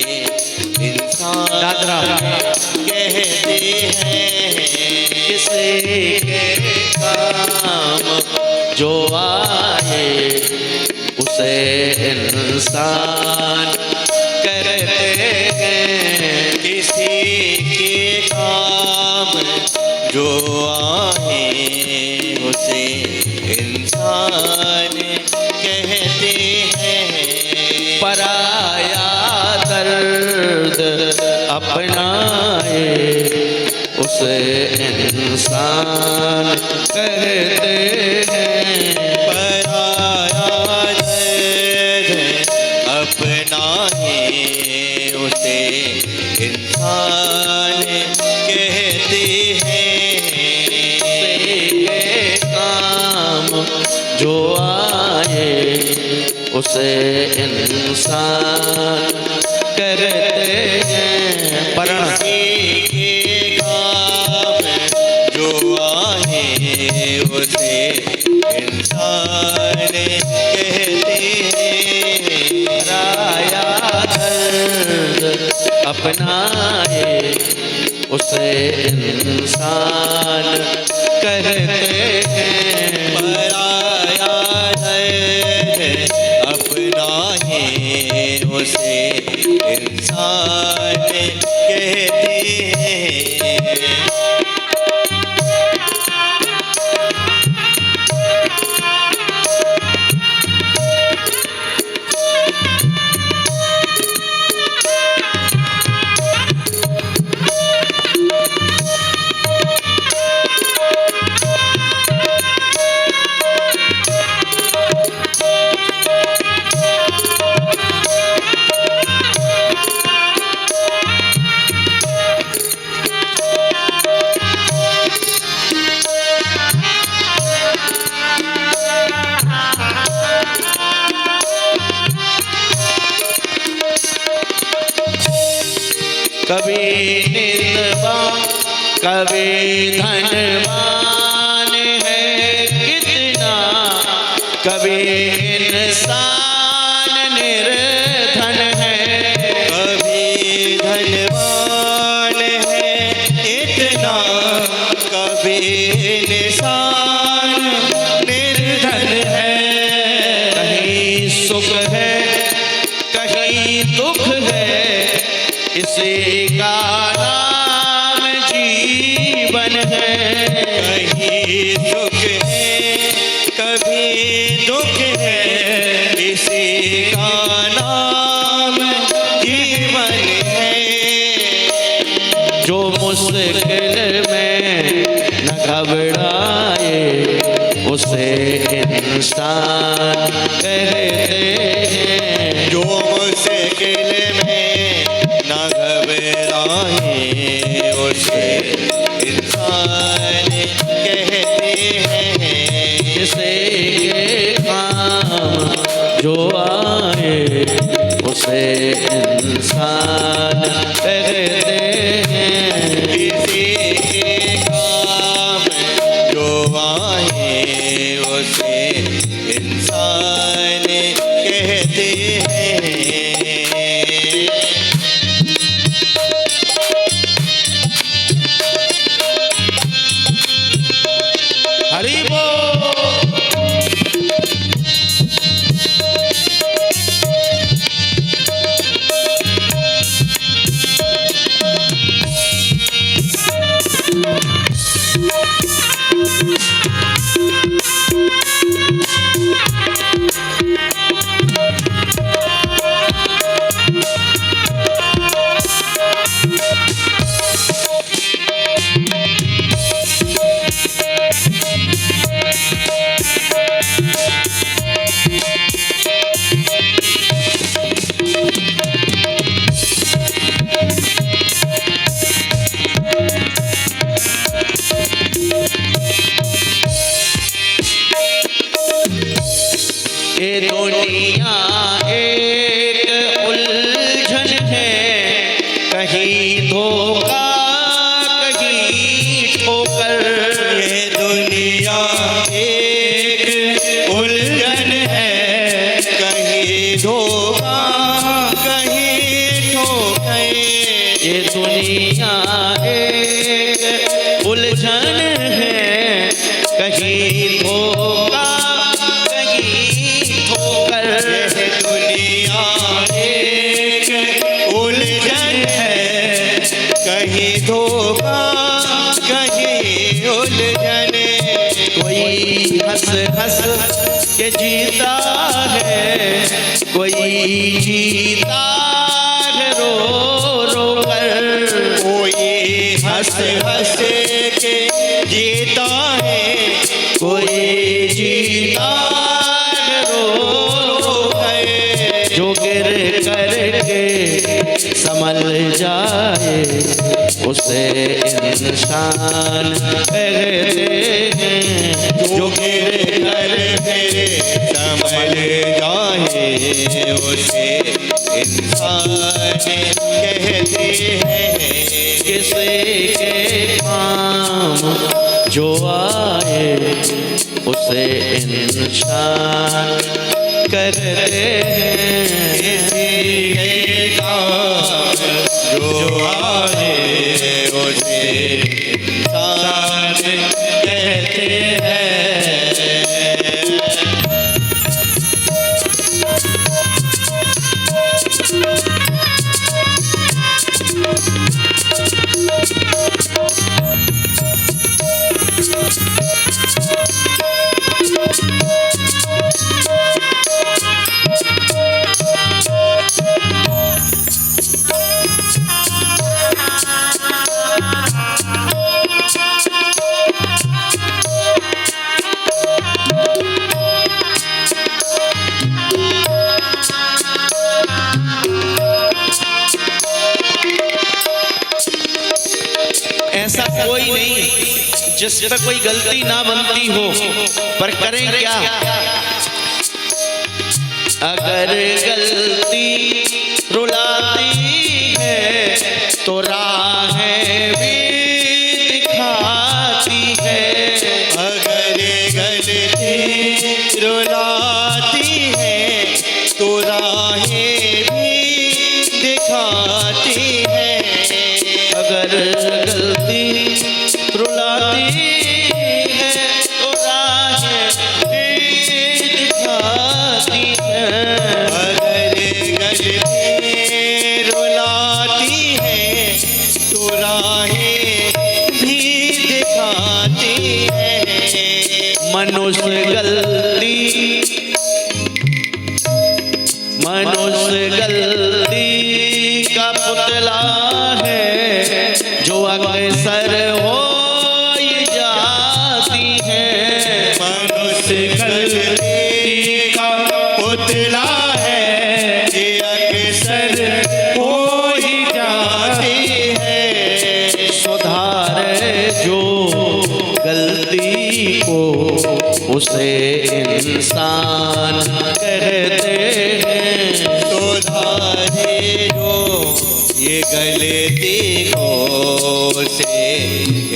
इंसान कहते हैं। किसी के काम जो आए उसे इंसान कहते हैं। किसी के काम जो आए उसे इंसान कहते हैं। पराया दर्द अपनाए उसे इंसान कहते हैं। पराया दर्द अपनाए उसे इंसान कहते हैं। के काम जो आए उसे इंसान कहते हैं। परण किसी के काम जो आए उसे इंसान कहते हैं। पराया दर्द अपनाए उसे इंसान कहते हैं। पराया दर्द अपनाए उसे इंसान कहते हैं। कभी निर्वाण कभी धनवान है कितना, कभी इंसान निर्धन है। कभी धनवान है इतना, कभी इंसान निर्धन है। कहीं सुख है कहीं दुख है, इसी का नाम जीवन है। कहीं सुख है कभी दुख है, इसी का नाम जीवन है। जो मुश्किल में न घबराए उसे इंसान कहते हैं। जो मुश्किल में न घबराए उसे इंसान कहते हैं। किसी के काम जो आए उसे इंसान कहते हैं। किसी के काम जो आए उसे इंसान कहते हैं। कहीं धोखा कहीं ठोकर। ये दुनिया एक उलझन है, कहीं धोखा कहीं ठोकर। ये दुनिया एक उलझन है, कहीं धोखा कहीं ठोकर। ये दुनिया एक उलझन है, कहीं धोखा कहीं उलझन। कोई हंस हंस के जीता है, कोई जीता है रो रो कर। कोई हंस हंस के जीता है, कोई जीता है रो रो कर। जो गिर करके संभल जाए उसे इंसान कहते हैं। जो गिर कर फिर संभल जाए उसे इंसान कहते हैं। किसी के काम जो आए उसे इंसान कहते हैं। किसी के काम जो आए उसे इंसान कहते हैं। ऐसा कोई नहीं जिस पर कोई गलती ना बनती हो, पर करें क्या। अगर गलती रुलाती है तो राहें भी दिखाती है। अगर गलती रुलाती है तो राहें भी दिखाती है। अगर गलती रुलाती है तो राहें भी दिखाती है। अगर गलती रुलाती है तो राहें भी दिखाती है। मनुष्य गलती का पुतला है जो अक्सर हो जाती है। मनुष्य गलती का पुतला है, ये अक्सर हो ही जाती है। सुधारे जो गलती को उसे इंसान कहते हैं। सुधारे जो ये गलती को से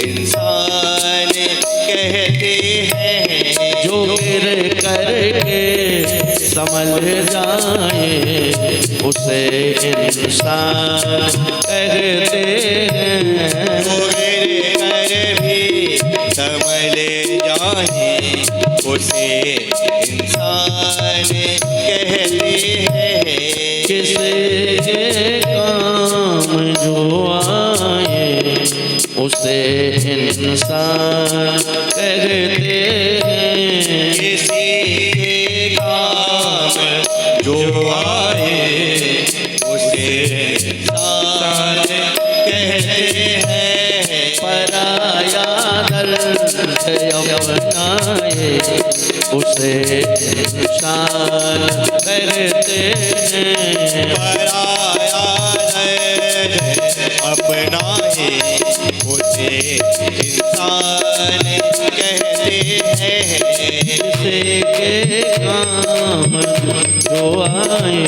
इंसान कहते हैं। जो गिर करके संभल जाए उसे इंसान कहते हैं। जो गिर कर भी संभल जाए उसे इंसान कहते हैं। किसी के काम जो आए उसे इंसान कहते हैं। किसी के काम जो आए उसे इंसान कहते हैं। पराया दर्द अपनाए उसे इंसान कहते हैं। पराया दर्द अपनाए उसे इंसान कहते हैं। किसी के काम जो आए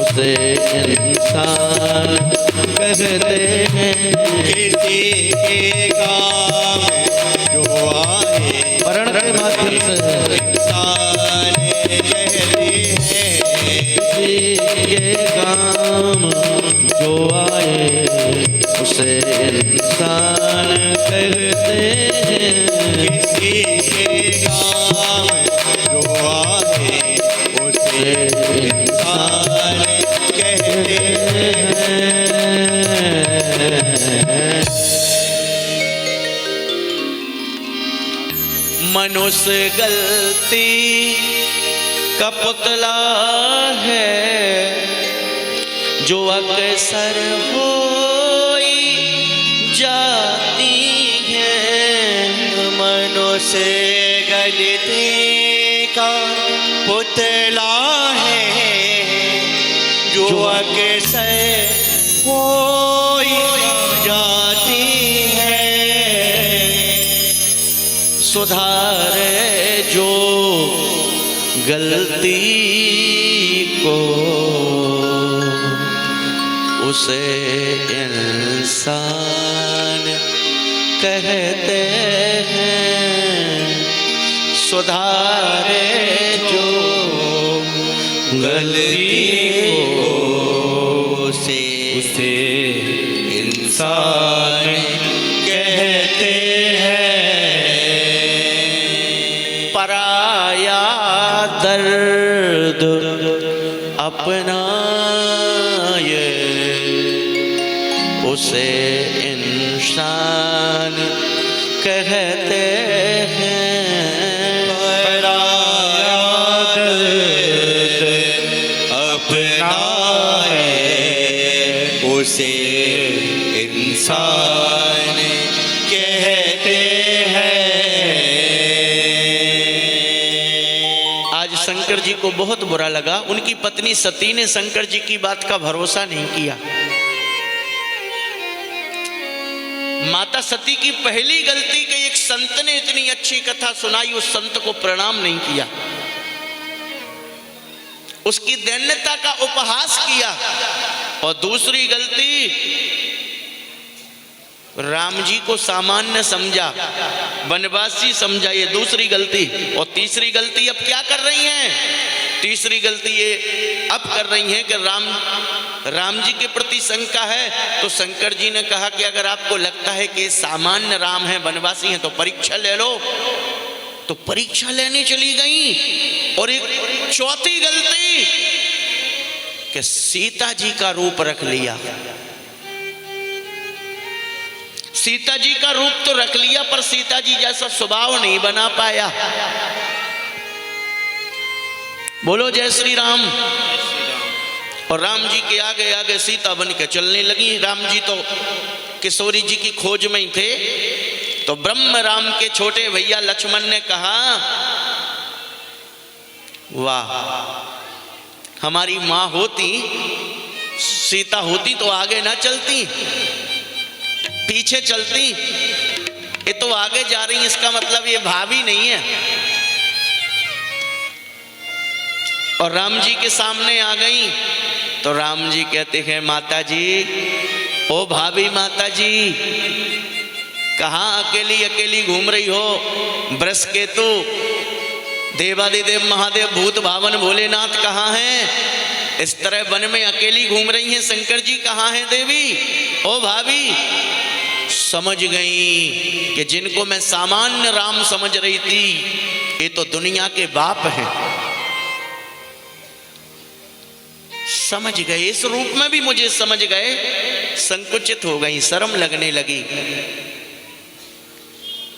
उसे इंसान कहते कहते हैं। किसी के काम जो आए वर्ण के माध्यम से इंसान कहते हैं। किसी के काम जो आए उसे इंसान कहते हैं। किसी के काम जो आए उसे इंसान कहते हैं। मनुष्य गलती का पुतला है जो अक्सर होई जाती है। मनुष्य गलती का पुतला है जो अक्सर हो जाती है। सुधारे जो गलती को उसे इंसान कहते हैं। सुधारे जो गलती को उसे इंसान कहते हैं। पराया दर्द अपना ये उसे इंसान कहते हैं। पराया दर्द अपना है उसे इंसान कहते हैं। आज शंकर जी को बहुत बुरा लगा। उनकी पत्नी सती ने शंकर जी की बात का भरोसा नहीं किया। माता सती की पहली गलती कि एक संत ने इतनी अच्छी कथा सुनाई, उस संत को प्रणाम नहीं किया, उसकी दैन्यता का उपहास किया। और दूसरी गलती, राम जी को सामान्य समझा, वनवासी समझा, ये दूसरी गलती। और तीसरी गलती अब क्या कर रही हैं? तीसरी गलती ये अब कर रही हैं कि राम जी के प्रति शंका है। तो शंकर जी ने कहा कि अगर आपको लगता है कि सामान्य राम है, वनवासी हैं, तो परीक्षा ले लो। तो परीक्षा लेने चली गई। और एक चौथी गलती कि सीता जी का रूप रख लिया। सीता जी का रूप तो रख लिया, पर सीता जी जैसा स्वभाव नहीं बना पाया। बोलो जय श्री राम। और राम जी के आगे आगे सीता बन के चलने लगी। राम जी तो किशोरी जी की खोज में ही थे। तो ब्रह्म राम के छोटे भैया लक्ष्मण ने कहा, वाह, हमारी माँ होती, सीता होती तो आगे ना चलती, पीछे चलती। ये तो आगे जा रही, इसका मतलब ये भाभी नहीं है। और राम जी के सामने आ गई। तो राम जी कहते हैं, माता जी, ओ भाभी माता जी, कहाँ अकेली अकेली घूम रही हो? ब्रश केतु, देवादिदेव महादेव, भूत भावन भोलेनाथ कहाँ हैं? इस तरह वन में अकेली घूम रही हैं। शंकर जी कहाँ हैं देवी? ओ भाभी। समझ गई कि जिनको मैं सामान्य राम समझ रही थी, ये तो दुनिया के बाप हैं। समझ गए, इस रूप में भी मुझे समझ गए। संकुचित हो गई, शर्म लगने लगी।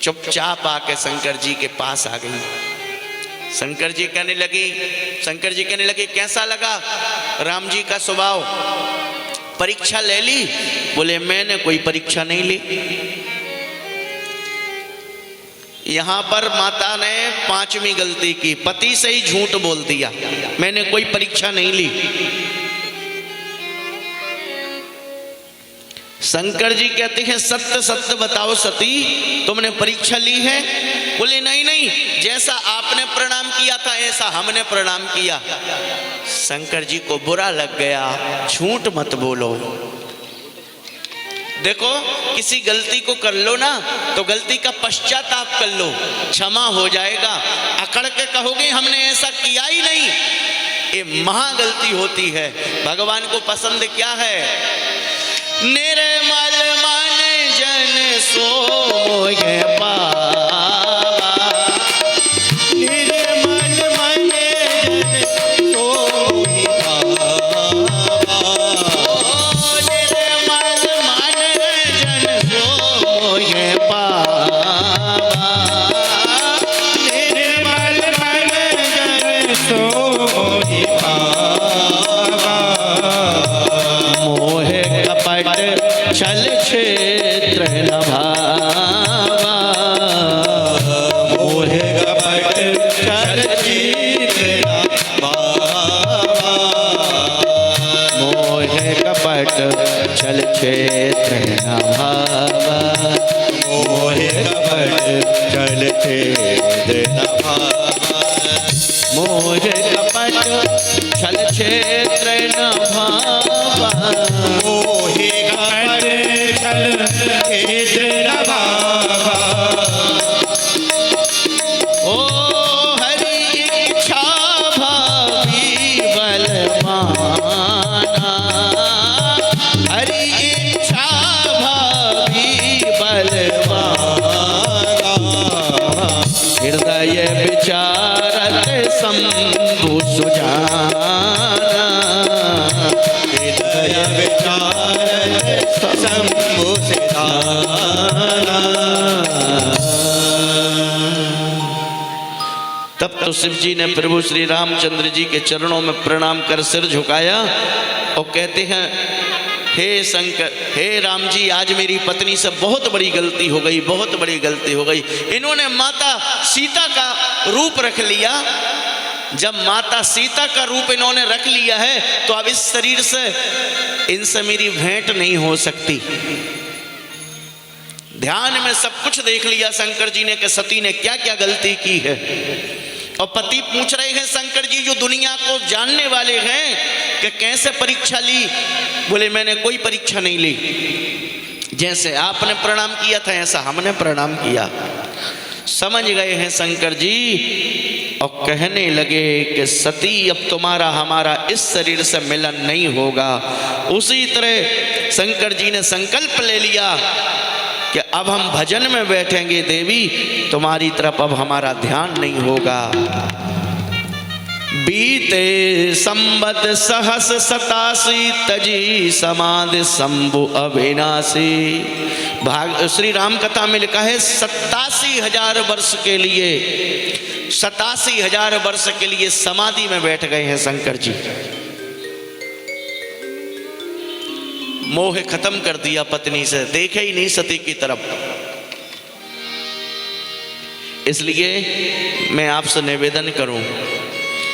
चुपचाप आके शंकर जी के पास आ गई। शंकर जी कहने लगे, कैसा लगा राम जी का स्वभाव? परीक्षा ले ली? बोले मैंने कोई परीक्षा नहीं ली। यहां पर माता ने पांचवी गलती की, पति से ही झूठ बोल दिया, मैंने कोई परीक्षा नहीं ली। शंकर जी कहते हैं, सत्य सत्य बताओ सती, तुमने परीक्षा ली है? बोले नहीं नहीं, जैसा आपने प्रणाम किया था ऐसा हमने प्रणाम किया। शंकर जी को बुरा लग गया, झूठ मत बोलो। देखो किसी गलती को कर लो ना तो गलती का पश्चाताप कर लो, क्षमा हो जाएगा। अकड़ के कहोगे हमने ऐसा किया ही नहीं, ये महा गलती होती है। भगवान को पसंद क्या है? निर्मल मन जन सोए पावा, निर्मल मन जन सोई पावा, निर्मल मन जन सोए पावा, निर्मल मन जन सोई पावा, मोह कपट छल क्षेत्र न भावा, मोह कपट छल क्षेत्र न भावा, मोह कपट छल क्षेत्र न भावा, मोह कपट छल क्षेत्र न भावा, मोह कपट छल क्षेत्र न भावा, मोह कपट छल क्षेत्र न भावा, ओ हरि इच्छा भावी बलवाना, हरि इच्छा भावी बलवाना, हृदय विचारत शंभु सुजाना, हृदय विचार शंभु सिधाना। तब तो शिव जी ने प्रभु श्री रामचंद्र जी के चरणों में प्रणाम कर सिर झुकाया और कहते हैं, हे शंकर, हे राम जी, आज मेरी पत्नी से बहुत बड़ी गलती हो गई, बहुत बड़ी गलती हो गई। इन्होंने माता सीता का रूप रख लिया। जब माता सीता का रूप इन्होंने रख लिया है तो अब इस शरीर से इनसे मेरी भेंट नहीं हो सकती। ध्यान में सब कुछ देख लिया शंकर जी ने कि सती ने क्या क्या गलती की है। और पति पूछ रहे हैं शंकर जी, जो दुनिया को जानने वाले हैं, कि कैसे परीक्षा ली? बोले मैंने कोई परीक्षा नहीं ली, जैसे आपने प्रणाम किया था ऐसा हमने प्रणाम किया। समझ गए हैं शंकर जी और कहने लगे कि सती, अब तुम्हारा हमारा इस शरीर से मिलन नहीं होगा। उसी तरह शंकर जी ने संकल्प ले लिया कि अब हम भजन में बैठेंगे देवी, तुम्हारी तरफ अब हमारा ध्यान नहीं होगा। बीते संबत सहस 87 तजी समाधि शंभु अविनाशी। भाग श्री राम कथा में लिखा है 87,000 वर्ष के लिए, 87,000 वर्ष के लिए समाधि में बैठ गए हैं शंकर जी। मोह खत्म कर दिया पत्नी से, देखे ही नहीं सती की तरफ। इसलिए मैं आपसे निवेदन करूं,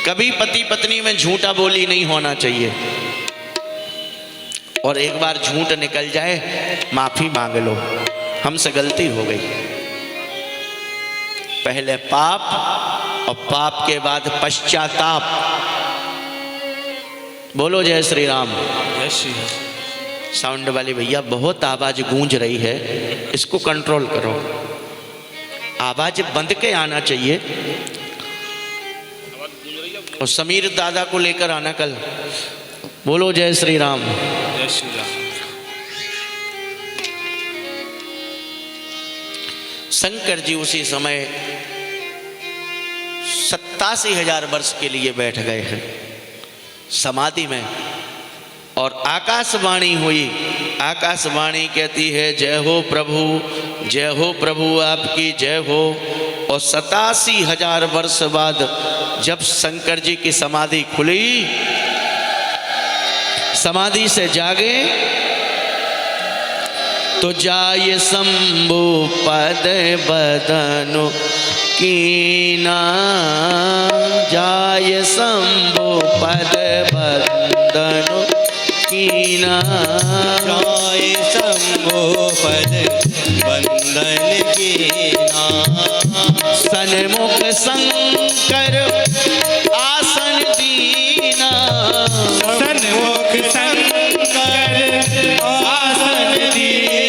कभी पति पत्नी में झूठा बोली नहीं होना चाहिए। और एक बार झूठ निकल जाए, माफी मांग लो, हमसे गलती हो गई। पहले पाप और पाप के बाद पश्चाताप। बोलो जय श्री राम। जय श्री राम। साउंड वाले भैया बहुत आवाज गूंज रही है, इसको कंट्रोल करो। आवाज बंद के आना चाहिए। और समीर दादा को लेकर आना कल। बोलो जय श्री राम। जय श्री राम। शंकर जी उसी समय 87,000 वर्ष के लिए बैठ गए हैं समाधि में। और आकाशवाणी हुई। आकाशवाणी कहती है जय हो प्रभु, जय हो प्रभु, आपकी जय हो। और 87,000 वर्ष बाद जब शंकर जी की समाधि खुली, समाधि से जागे तो जाय शंभु पद बदनु कीना, जाय शंभु पद बदनु कीना, जाय शंभु पद बंदन कीना। सन्मुख शंकर आसन दीना, सन्मुख शंकर आसन दीना।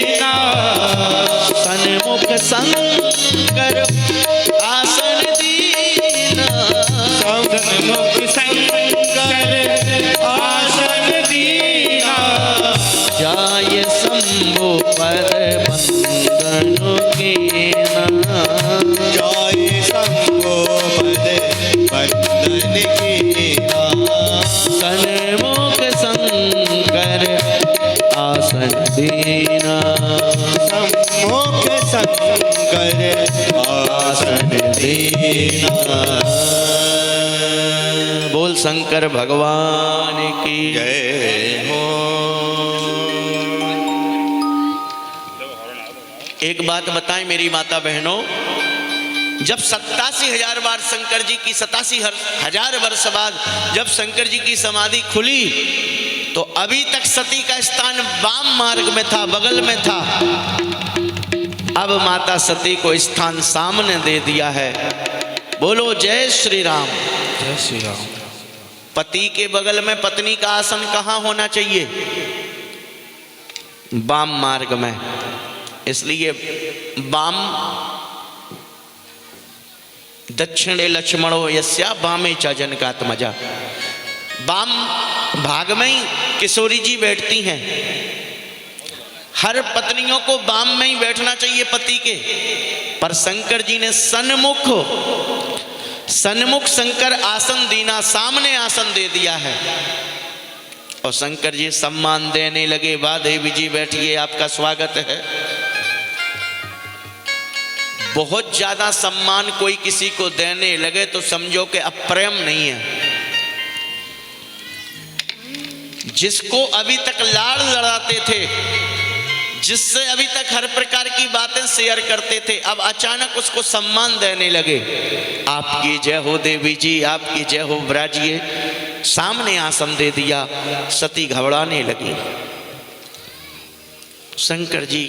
शंभु पद बंदन कीना। जय शंभो पद बंदन कीना। सन्मुख शंकर आसन दीना। सम्मुख शंकर आसन दीना। बोल शंकर भगवान की जय हो। एक बात बताएं मेरी माता बहनों, जब 87,000 बार शंकर जी की 87,000 वर्ष बाद जब शंकर जी की समाधि खुली तो अभी तक सती का स्थान वाम मार्ग में था, बगल में था। अब माता सती को स्थान सामने दे दिया है। बोलो जय श्री राम। जय श्री राम। पति के बगल में पत्नी का आसन कहाँ होना चाहिए? वाम मार्ग में। इसलिए वाम दक्षिणे लक्ष्मणो यस्या वामे च जनकात्मजा। वाम भाग में ही किशोरी जी बैठती हैं। हर पत्नियों को वाम में ही बैठना चाहिए पति के, पर शंकर जी ने सन्मुख शंकर आसन दीना, सामने आसन दे दिया है। और शंकर जी सम्मान देने लगे, वाह देवी जी बैठिए, आपका स्वागत है। बहुत ज्यादा सम्मान कोई किसी को देने लगे तो समझो कि अब प्रेम नहीं है। जिसको अभी तक लाड़ लड़ाते थे, जिससे अभी तक हर प्रकार की बातें शेयर करते थे, अब अचानक उसको सम्मान देने लगे। आपकी जय हो देवी जी, आपकी जय हो, विराजिए। सामने आसन दे दिया, सती घबराने लगी। शंकर जी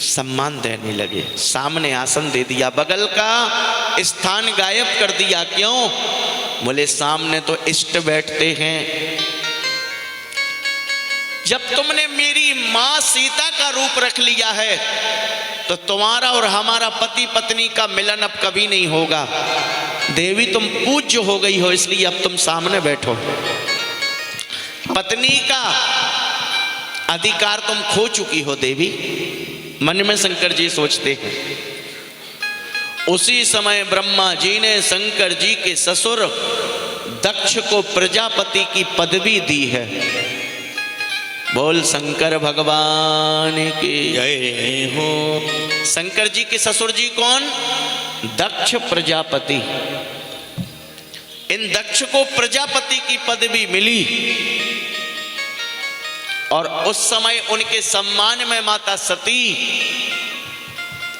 सम्मान देने लगे, सामने आसन दे दिया, बगल का स्थान गायब कर दिया। क्यों? बोले सामने तो इष्ट बैठते हैं। जब तुमने मेरी मां सीता का रूप रख लिया है तो तुम्हारा और हमारा पति पत्नी का मिलन अब कभी नहीं होगा। देवी तुम पूज्य हो गई हो, इसलिए अब तुम सामने बैठो। पत्नी का अधिकार तुम खो चुकी हो देवी, मन में शंकर जी सोचते हैं। उसी समय ब्रह्मा जी ने शंकर जी के ससुर दक्ष को प्रजापति की पदवी दी है। बोल शंकर भगवान की जय हो। शंकर जी के ससुर जी कौन? दक्ष प्रजापति। इन दक्ष को प्रजापति की पदवी मिली और उस समय उनके सम्मान में माता सती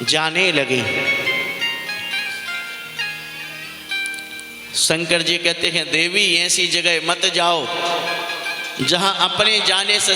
जाने लगी। शंकर जी कहते हैं देवी ऐसी जगह मत जाओ जहां अपने जाने से